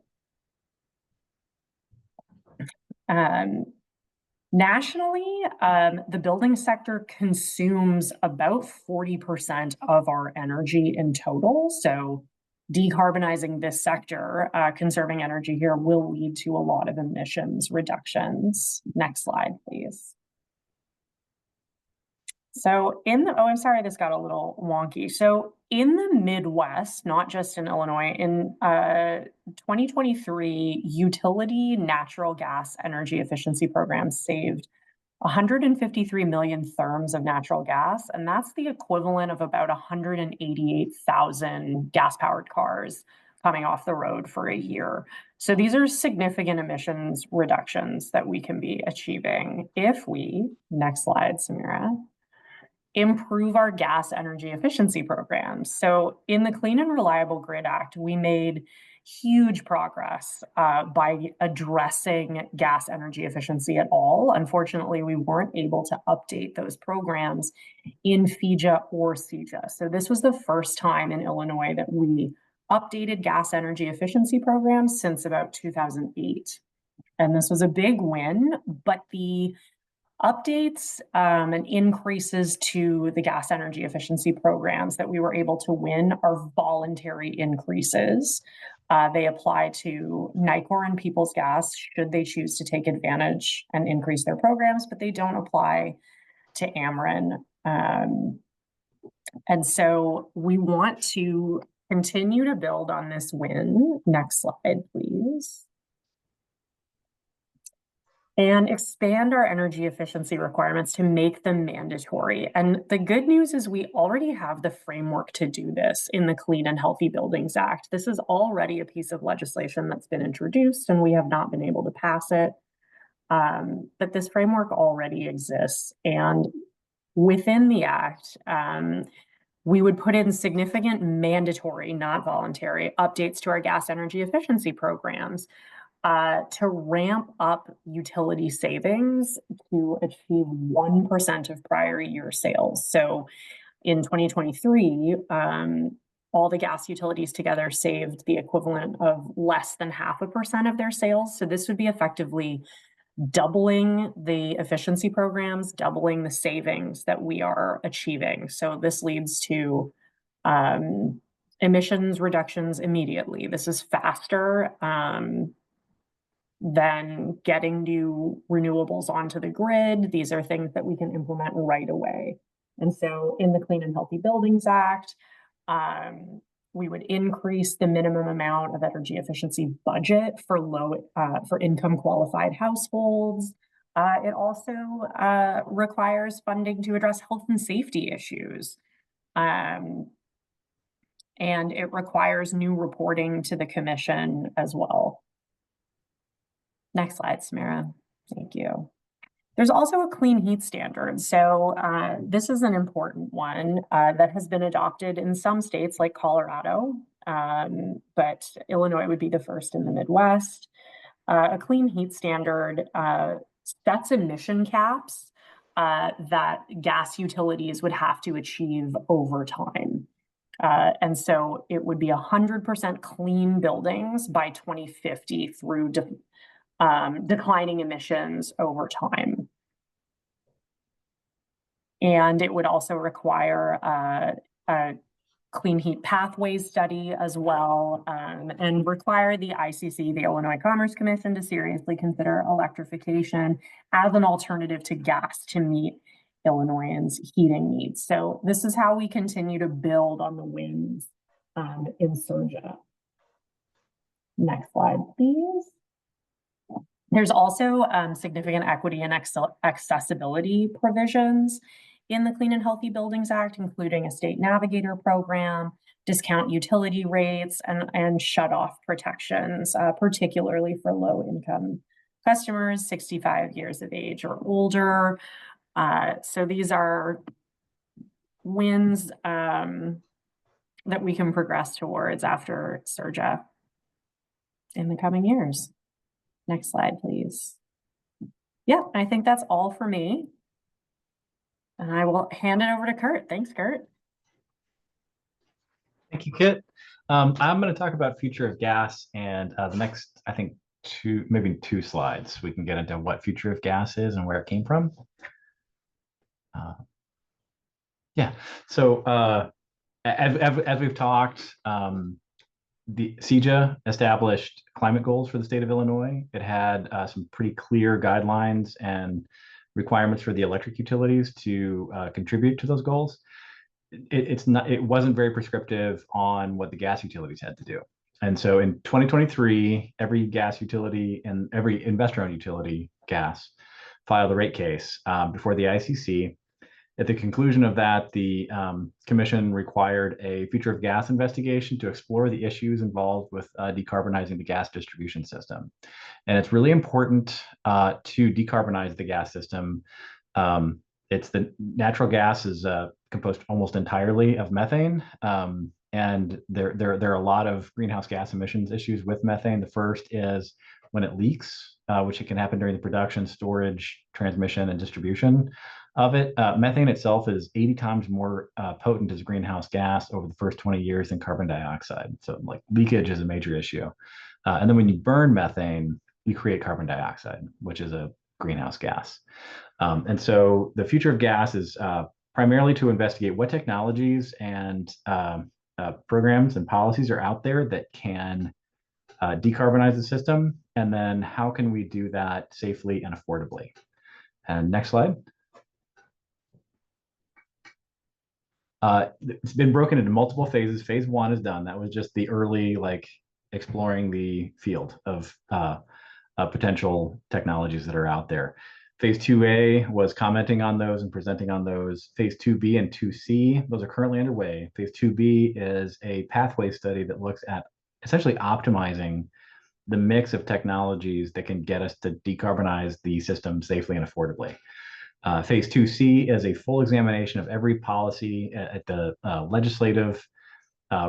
Nationally, the building sector consumes about 40% of our energy in total. So decarbonizing this sector, conserving energy here will lead to a lot of emissions reductions. Next slide, please. So I'm sorry, this got a little wonky. So in the Midwest, not just in Illinois, in 2023, utility natural gas energy efficiency programs saved 153 million therms of natural gas, and that's the equivalent of about 188,000 gas-powered cars coming off the road for a year. So these are significant emissions reductions that we can be achieving if we, next slide, Samira, improve our gas energy efficiency programs. So in the Clean and Reliable Grid Act, we made huge progress by addressing gas energy efficiency at all. Unfortunately, we weren't able to update those programs in FEJA or CEJA. So this was the first time in Illinois that we updated gas energy efficiency programs since about 2008. And this was a big win, but the updates and increases to the gas energy efficiency programs that we were able to win are voluntary increases. They apply to Nicor and Peoples Gas should they choose to take advantage and increase their programs, but they don't apply to Ameren. And so we want to continue to build on this win. Next slide, please. And expand our energy efficiency requirements to make them mandatory. And the good news is we already have the framework to do this in the Clean and Healthy Buildings Act. This is already a piece of legislation that's been introduced, and we have not been able to pass it. But this framework already exists. And within the act, we would put in significant mandatory, not voluntary, updates to our gas energy efficiency programs to ramp up utility savings to achieve 1% of prior year sales. So in 2023, all the gas utilities together saved the equivalent of less than 0.5% of their sales. So this would be effectively doubling the efficiency programs, doubling the savings that we are achieving. So this leads to emissions reductions immediately. This is faster than getting new renewables onto the grid. These are things that we can implement right away. And so in the Clean and Healthy Buildings Act, we would increase the minimum amount of energy efficiency budget for for income qualified households. It also requires funding to address health and safety issues. And it requires new reporting to the commission as well. Next slide, Samara. Thank you. There's also a clean heat standard. So this is an important one that has been adopted in some states like Colorado, but Illinois would be the first in the Midwest. A clean heat standard sets emission caps that gas utilities would have to achieve over time. And so it would be 100% clean buildings by 2050 through declining emissions over time. And it would also require a clean heat pathways study as well, and require the ICC, the Illinois Commerce Commission, to seriously consider electrification as an alternative to gas to meet Illinoisans' heating needs. So this is how we continue to build on the wins in SERJA. Next slide, please. There's also significant equity and accessibility provisions in the Clean and Healthy Buildings Act, including a state navigator program, discount utility rates, and shut-off protections, particularly for low-income customers, 65 years of age or older. So these are wins that we can progress towards after SERJA in the coming years. Next slide, please. Yeah, I think that's all for me. And I will hand it over to Kurt. Thanks, Kurt. Thank you, Kit. I'm going to talk about future of gas, and the next, I think, maybe two slides, we can get into what future of gas is and where it came from. Yeah, so as we've talked, the CEJA established climate goals for the state of Illinois. It had some pretty clear guidelines and requirements for the electric utilities to contribute to those goals. It wasn't very prescriptive on what the gas utilities had to do. And so in 2023, every gas utility and every investor-owned utility gas filed a rate case before the ICC. At the conclusion of that, the commission required a future of gas investigation to explore the issues involved with decarbonizing the gas distribution system. And it's really important to decarbonize the gas system. It's the natural gas is composed almost entirely of methane. And there are a lot of greenhouse gas emissions issues with methane. The first is when it leaks, which it can happen during the production, storage, transmission, and distribution of it. Methane itself is 80 times more potent as a greenhouse gas over the first 20 years than carbon dioxide. So like leakage is a major issue. And then when you burn methane, you create carbon dioxide, which is a greenhouse gas. And so the future of gas is primarily to investigate what technologies and programs and policies are out there that can decarbonize the system, and then how can we do that safely and affordably. And next slide. It's been broken into multiple phases. Phase 1 is done. That was just the early, like, exploring the field of potential technologies that are out there. Phase 2A was commenting on those and presenting on those. Phase 2B and 2C, those are currently underway. Phase 2B is a pathway study that looks at essentially optimizing the mix of technologies that can get us to decarbonize the system safely and affordably. Phase 2C is a full examination of every policy at the legislative,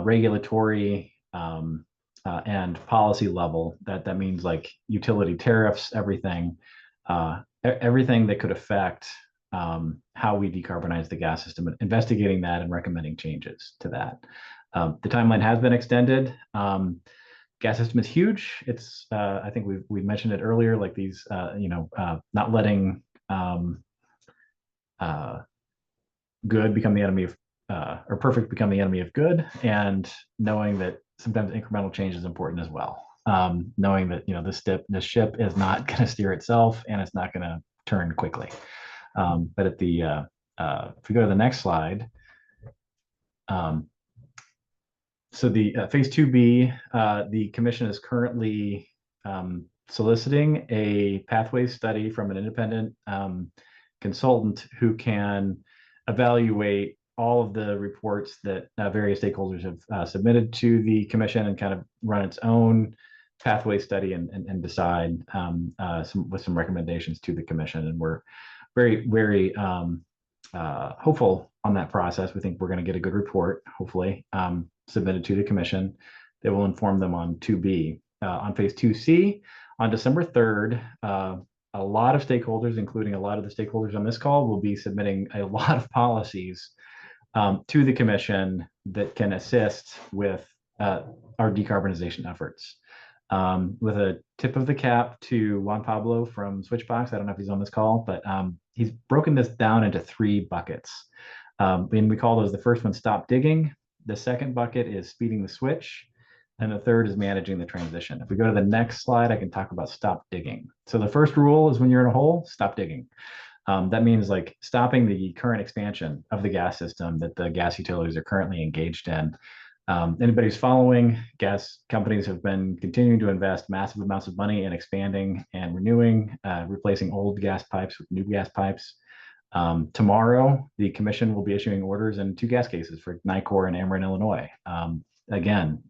regulatory, and policy level. That means like utility tariffs, everything that could affect how we decarbonize the gas system, investigating that and recommending changes to that. The timeline has been extended. Gas system is huge. It's I think we mentioned it earlier, like these not letting good become the enemy of or perfect become the enemy of good, and knowing that sometimes incremental change is important as well. Knowing that the ship is not going to steer itself, and it's not going to turn quickly. But at the if we go to the next slide, so the phase 2B, the commission is currently soliciting a pathway study from an independent consultant who can evaluate all of the reports that various stakeholders have submitted to the commission, and kind of run its own pathway study and decide with some recommendations to the commission. And we're very, very hopeful on that process. We think we're going to get a good report, hopefully, submitted to the commission that will inform them on 2B. On phase 2C, on December 3rd, a lot of stakeholders, including a lot of the stakeholders on this call, will be submitting a lot of policies to the commission that can assist with our decarbonization efforts. With a tip of the cap to Juan Pablo from Switchbox. I don't know if he's on this call, but he's broken this down into 3 buckets. And we call those, the first one, stop digging. The second bucket is speeding the switch. And the third is managing the transition. If we go to the next slide, I can talk about stop digging. So the first rule is when you're in a hole, stop digging. That means like stopping the current expansion of the gas system that the gas utilities are currently engaged in. Anybody who's following, gas companies have been continuing to invest massive amounts of money in expanding and renewing, replacing old gas pipes with new gas pipes. Tomorrow, the commission will be issuing orders in 2 gas cases for Nicor and Ameren, Illinois. Again,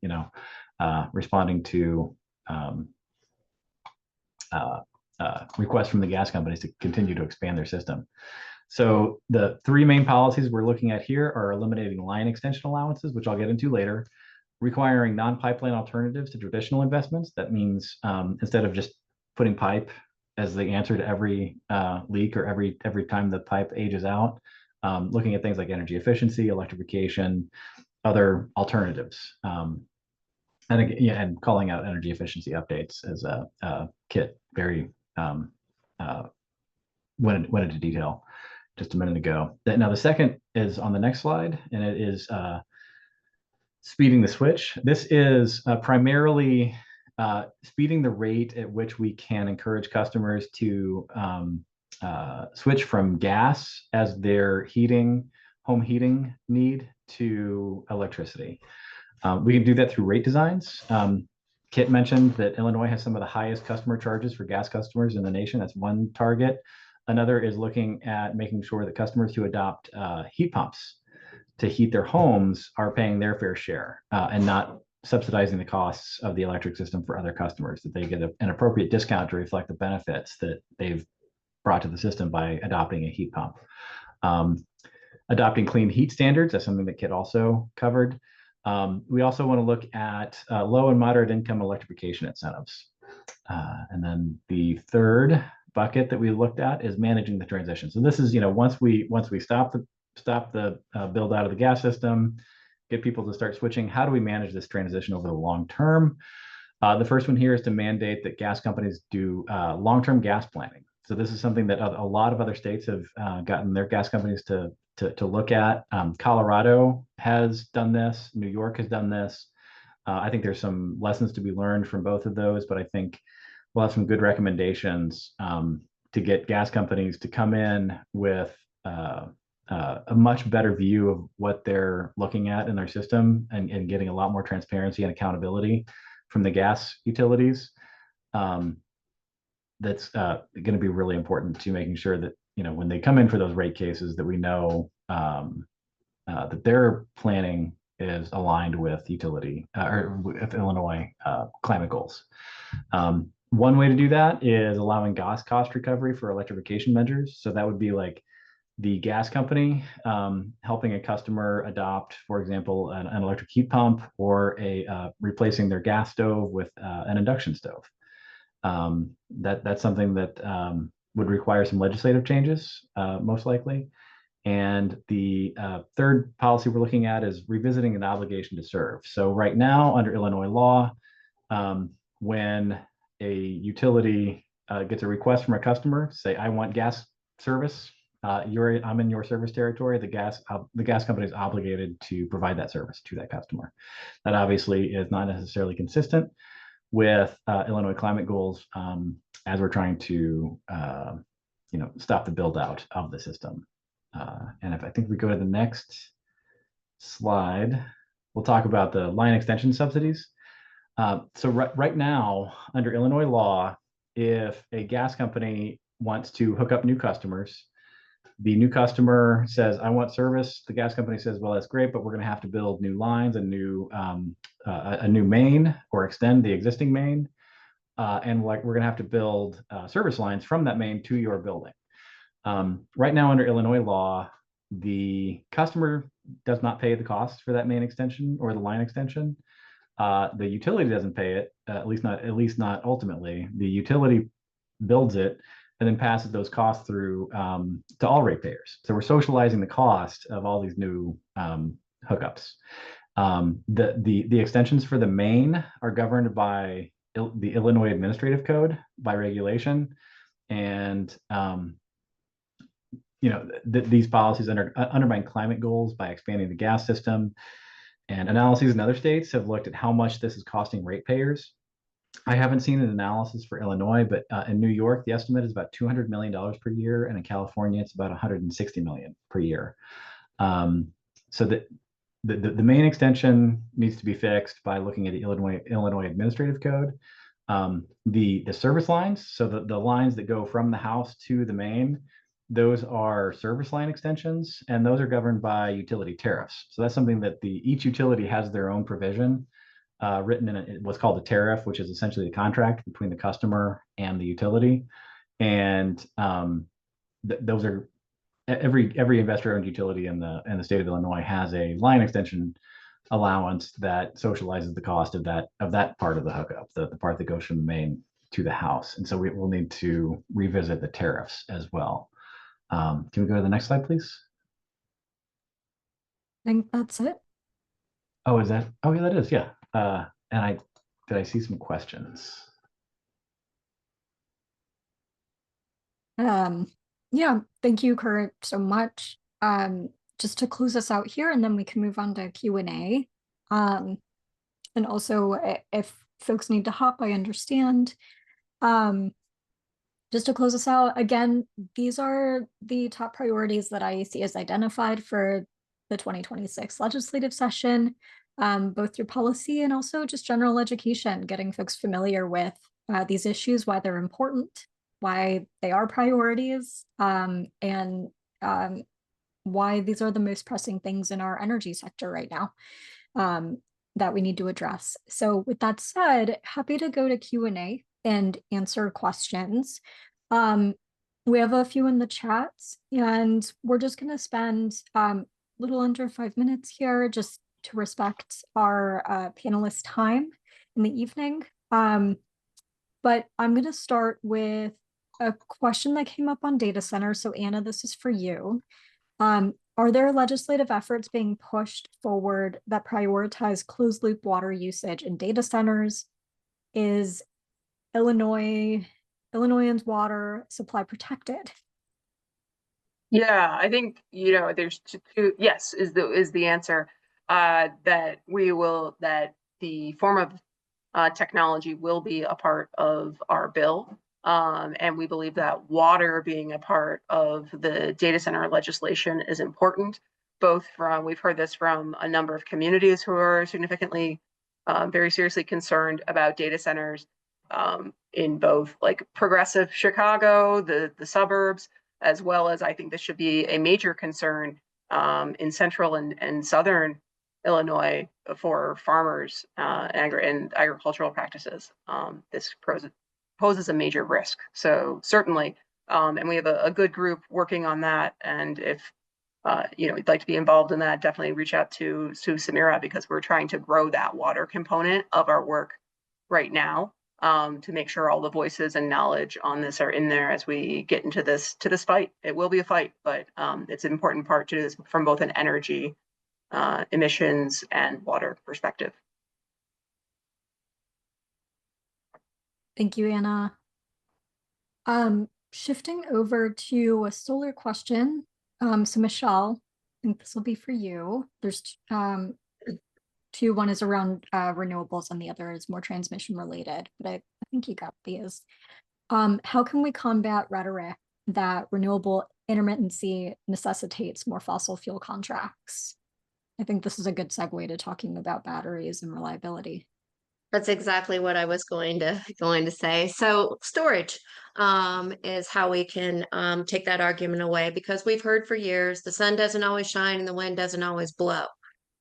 responding to requests from the gas companies to continue to expand their system. So the 3 main policies we're looking at here are eliminating line extension allowances, which I'll get into later, requiring non-pipeline alternatives to traditional investments. That means instead of just putting pipe as the answer to every leak or every time the pipe ages out, looking at things like energy efficiency, electrification, other alternatives. And calling out energy efficiency updates as a kit very went into detail just a minute ago. Now the second is on the next slide, and it is speeding the switch. This is primarily speeding the rate at which we can encourage customers to switch from gas as their home heating need to electricity. We can do that through rate designs. Kit mentioned that Illinois has some of the highest customer charges for gas customers in the nation. That's one target. Another is looking at making sure that customers who adopt heat pumps to heat their homes are paying their fair share and not subsidizing the costs of the electric system for other customers, that they get an appropriate discount to reflect the benefits that they've brought to the system by adopting a heat pump. Adopting clean heat standards, that's something that Kit also covered. We also want to look at low and moderate income electrification incentives. And then the third bucket that we looked at is managing the transition. So this is, once we stop the build out of the gas system, get people to start switching, how do we manage this transition over the long term? The first one here is to mandate that gas companies do long-term gas planning. So this is something that a lot of other states have gotten their gas companies to look at. Colorado has done this. New York has done this. I think there's some lessons to be learned from both of those, but I think we'll have some good recommendations to get gas companies to come in with a much better view of what they're looking at in their system and getting a lot more transparency and accountability from the gas utilities. That's going to be really important to making sure that, when they come in for those rate cases, that we know that their planning is aligned with utility or with Illinois climate goals. One way to do that is allowing gas cost recovery for electrification measures. So that would be like the gas company helping a customer adopt, for example, an electric heat pump or replacing their gas stove with an induction stove. That's something that would require some legislative changes, most likely. And the third policy we're looking at is revisiting an obligation to serve. So right now, under Illinois law, when a utility gets a request from a customer, say, I want gas service, I'm in your service territory, the gas company is obligated to provide that service to that customer. That obviously is not necessarily consistent with Illinois climate goals as we're trying to stop the build out of the system. And if I think we go to the next slide, we'll talk about the line extension subsidies. So right now, under Illinois law, if a gas company wants to hook up new customers, the new customer says, I want service. The gas company says, well, that's great, but we're going to have to build new lines, a new main or extend the existing main. And we're going to have to build service lines from that main to your building. Right now, under Illinois law, the customer does not pay the cost for that main extension or the line extension. The utility doesn't pay it, at least not ultimately. The utility builds it and then passes those costs through to all ratepayers. So we're socializing the cost of all these new hookups. The extensions for the main are governed by the Illinois Administrative Code by regulation, and these policies undermine climate goals by expanding the gas system. And analyses in other states have looked at how much this is costing ratepayers. I haven't seen an analysis for Illinois, but in New York, the estimate is about $200 million per year, and in California, it's about $160 million per year. So the main extension needs to be fixed by looking at the Illinois Administrative Code. The service lines, so the lines that go from the house to the main, those are service line extensions, and those are governed by utility tariffs. So that's something that each utility has their own provision written in what's called a tariff, which is essentially the contract between the customer and the utility. And those are every investor-owned utility in the state of Illinois has a line extension allowance that socializes the cost of that part of the hookup, the part that goes from the main to the house. And so we will need to revisit the tariffs as well. Can we go to the next slide, please? I think that's it. Oh, is that? Oh, yeah, that is. Yeah. And did I see some questions? Yeah, thank you, Kurt, so much. Just to close us out here, and then we can move on to Q&A. And also, if folks need to hop, I understand. Just to close us out, again, these are the top priorities that IEC has identified for the 2026 legislative session, both through policy and also just general education, getting folks familiar with these issues, why they're important, why they are priorities, and why these are the most pressing things in our energy sector right now that we need to address. So with that said, happy to go to Q&A and answer questions. We have a few in the chats, and we're just going to spend a little under 5 minutes here just to respect our panelist time in the evening. but I'm going to start with a question that came up on data centers. So Anna, this is for you. Are there legislative efforts being pushed forward that prioritize closed loop water usage in data centers? Is Illinoisans' water supply protected? Yeah, I think, there's two, yes, is the answer, that the form of technology will be a part of our bill. And we believe that water being a part of the data center legislation is important, we've heard this from a number of communities who are significantly, very seriously concerned about data centers, in both like progressive Chicago, the suburbs, as well as I think this should be a major concern, in central and southern Illinois for farmers, and agricultural practices. This poses a major risk. So certainly, and we have a good group working on that. And if you'd like to be involved in that, definitely reach out to Samira, because we're trying to grow that water component of our work right now, to make sure all the voices and knowledge on this are in there as we get into this fight. It will be a fight, but it's an important part to this from both an energy, emissions, and water perspective. Thank you, Anna. Shifting over to a solar question. So Michelle, I think this will be for you. There's two. One is around renewables and the other is more transmission related, but I think you got these. How can we combat rhetoric that renewable intermittency necessitates more fossil fuel contracts? I think this is a good segue to talking about batteries and reliability. That's exactly what I was going to say. So storage is how we can take that argument away, because we've heard for years the sun doesn't always shine and the wind doesn't always blow.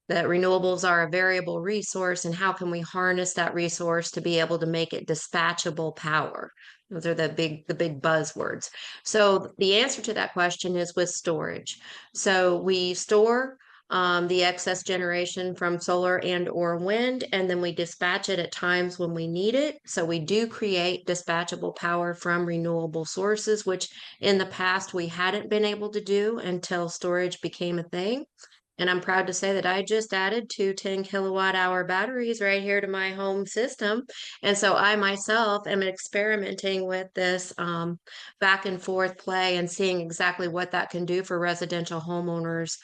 That renewables are a variable resource, and how can we harness that resource to be able to make it dispatchable power? Those are the big buzzwords. So the answer to that question is with storage. So we store the excess generation from solar and or wind, and then we dispatch it at times when we need it. So we do create dispatchable power from renewable sources, which in the past we hadn't been able to do until storage became a thing. And I'm proud to say that I just added 2 10-kilowatt-hour batteries right here to my home system. And so I myself am experimenting with this back and forth play and seeing exactly what that can do for residential homeowners,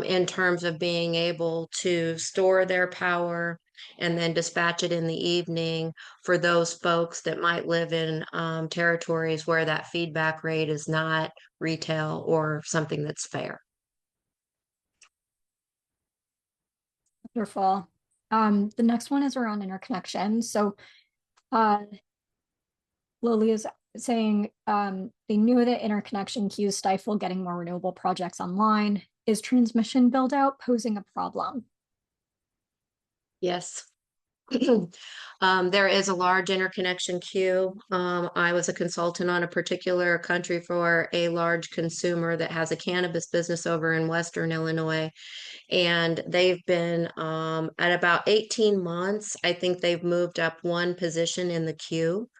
in terms of being able to store their power and then dispatch it in the evening for those folks that might live in territories where that feedback rate is not retail or something that's fair. Wonderful. The next one is around interconnection. So Lily is saying they knew that interconnection queues stifle getting more renewable projects online. Is transmission build out posing a problem? Yes. There is a large interconnection queue. I was a consultant on a particular country for a large consumer that has a cannabis business over in Western Illinois. And they've been at about 18 months. I think they've moved up one position in the queue.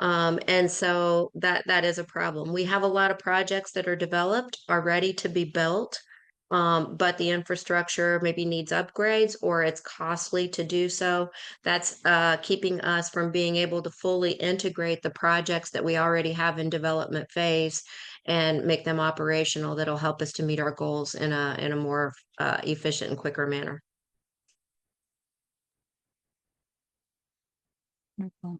And so that is a problem. We have a lot of projects that are developed, are ready to be built, but the infrastructure maybe needs upgrades or it's costly to do so. That's keeping us from being able to fully integrate the projects that we already have in development phase and make them operational. That'll help us to meet our goals in a more efficient and quicker manner. Wonderful.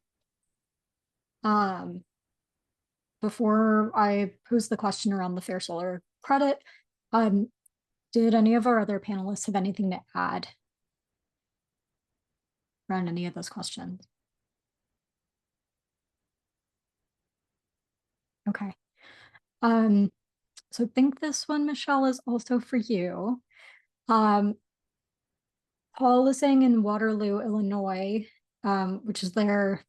Before I pose the question around the fair solar credit, did any of our other panelists have anything to add around any of those questions? Okay. So I think this one, Michelle, is also for you. Paul is saying in Waterloo, Illinois, which is their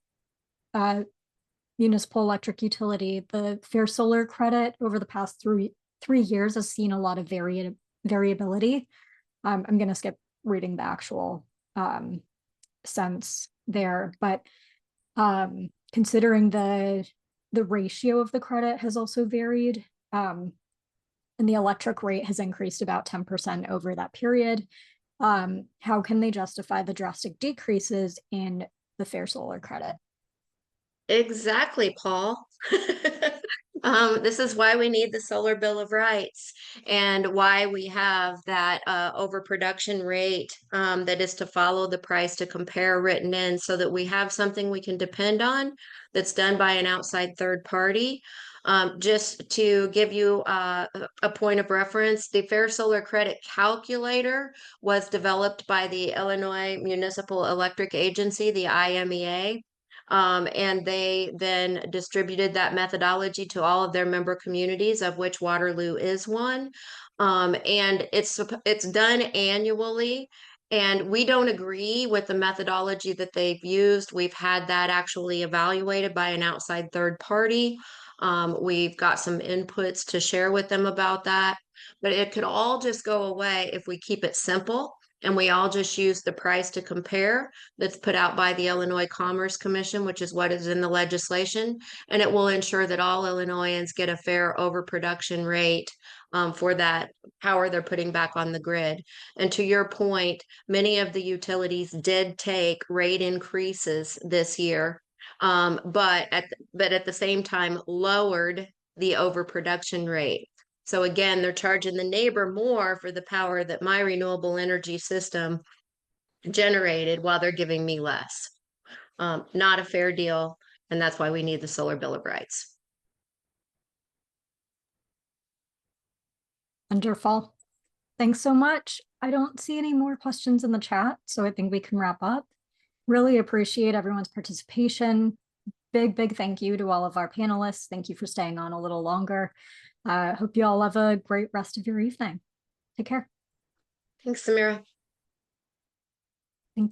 municipal electric utility, the fair solar credit over the past three years has seen a lot of variability. I'm going to skip reading the actual sense there, but considering the ratio of the credit has also varied. And the electric rate has increased about 10% over that period. How can they justify the drastic decreases in the fair solar credit? Exactly, Paul. This is why we need the solar bill of rights and why we have that overproduction rate that is to follow the price to compare written in, so that we have something we can depend on that's done by an outside third party. Just to give you a point of reference, the Fair Solar Credit Calculator was developed by the Illinois Municipal Electric Agency, the IMEA. And they then distributed that methodology to all of their member communities, of which Waterloo is one. And it's done annually. And we don't agree with the methodology that they've used. We've had that actually evaluated by an outside third party. We've got some inputs to share with them about that. But it could all just go away if we keep it simple and we all just use the price to compare that's put out by the Illinois Commerce Commission, which is what is in the legislation. And it will ensure that all Illinoisans get a fair overproduction rate for that power they're putting back on the grid. And to your point, many of the utilities did take rate increases this year, but at the same time lowered the overproduction rate. So again, they're charging the neighbor more for the power that my renewable energy system generated while they're giving me less. Not a fair deal, and that's why we need the solar bill of rights. Wonderful. Thanks so much. I don't see any more questions in the chat, so I think we can wrap up. Really appreciate everyone's participation. Big thank you to all of our panelists. Thank you for staying on a little longer. Hope you all have a great rest of your evening. Take care. Thanks, Samira.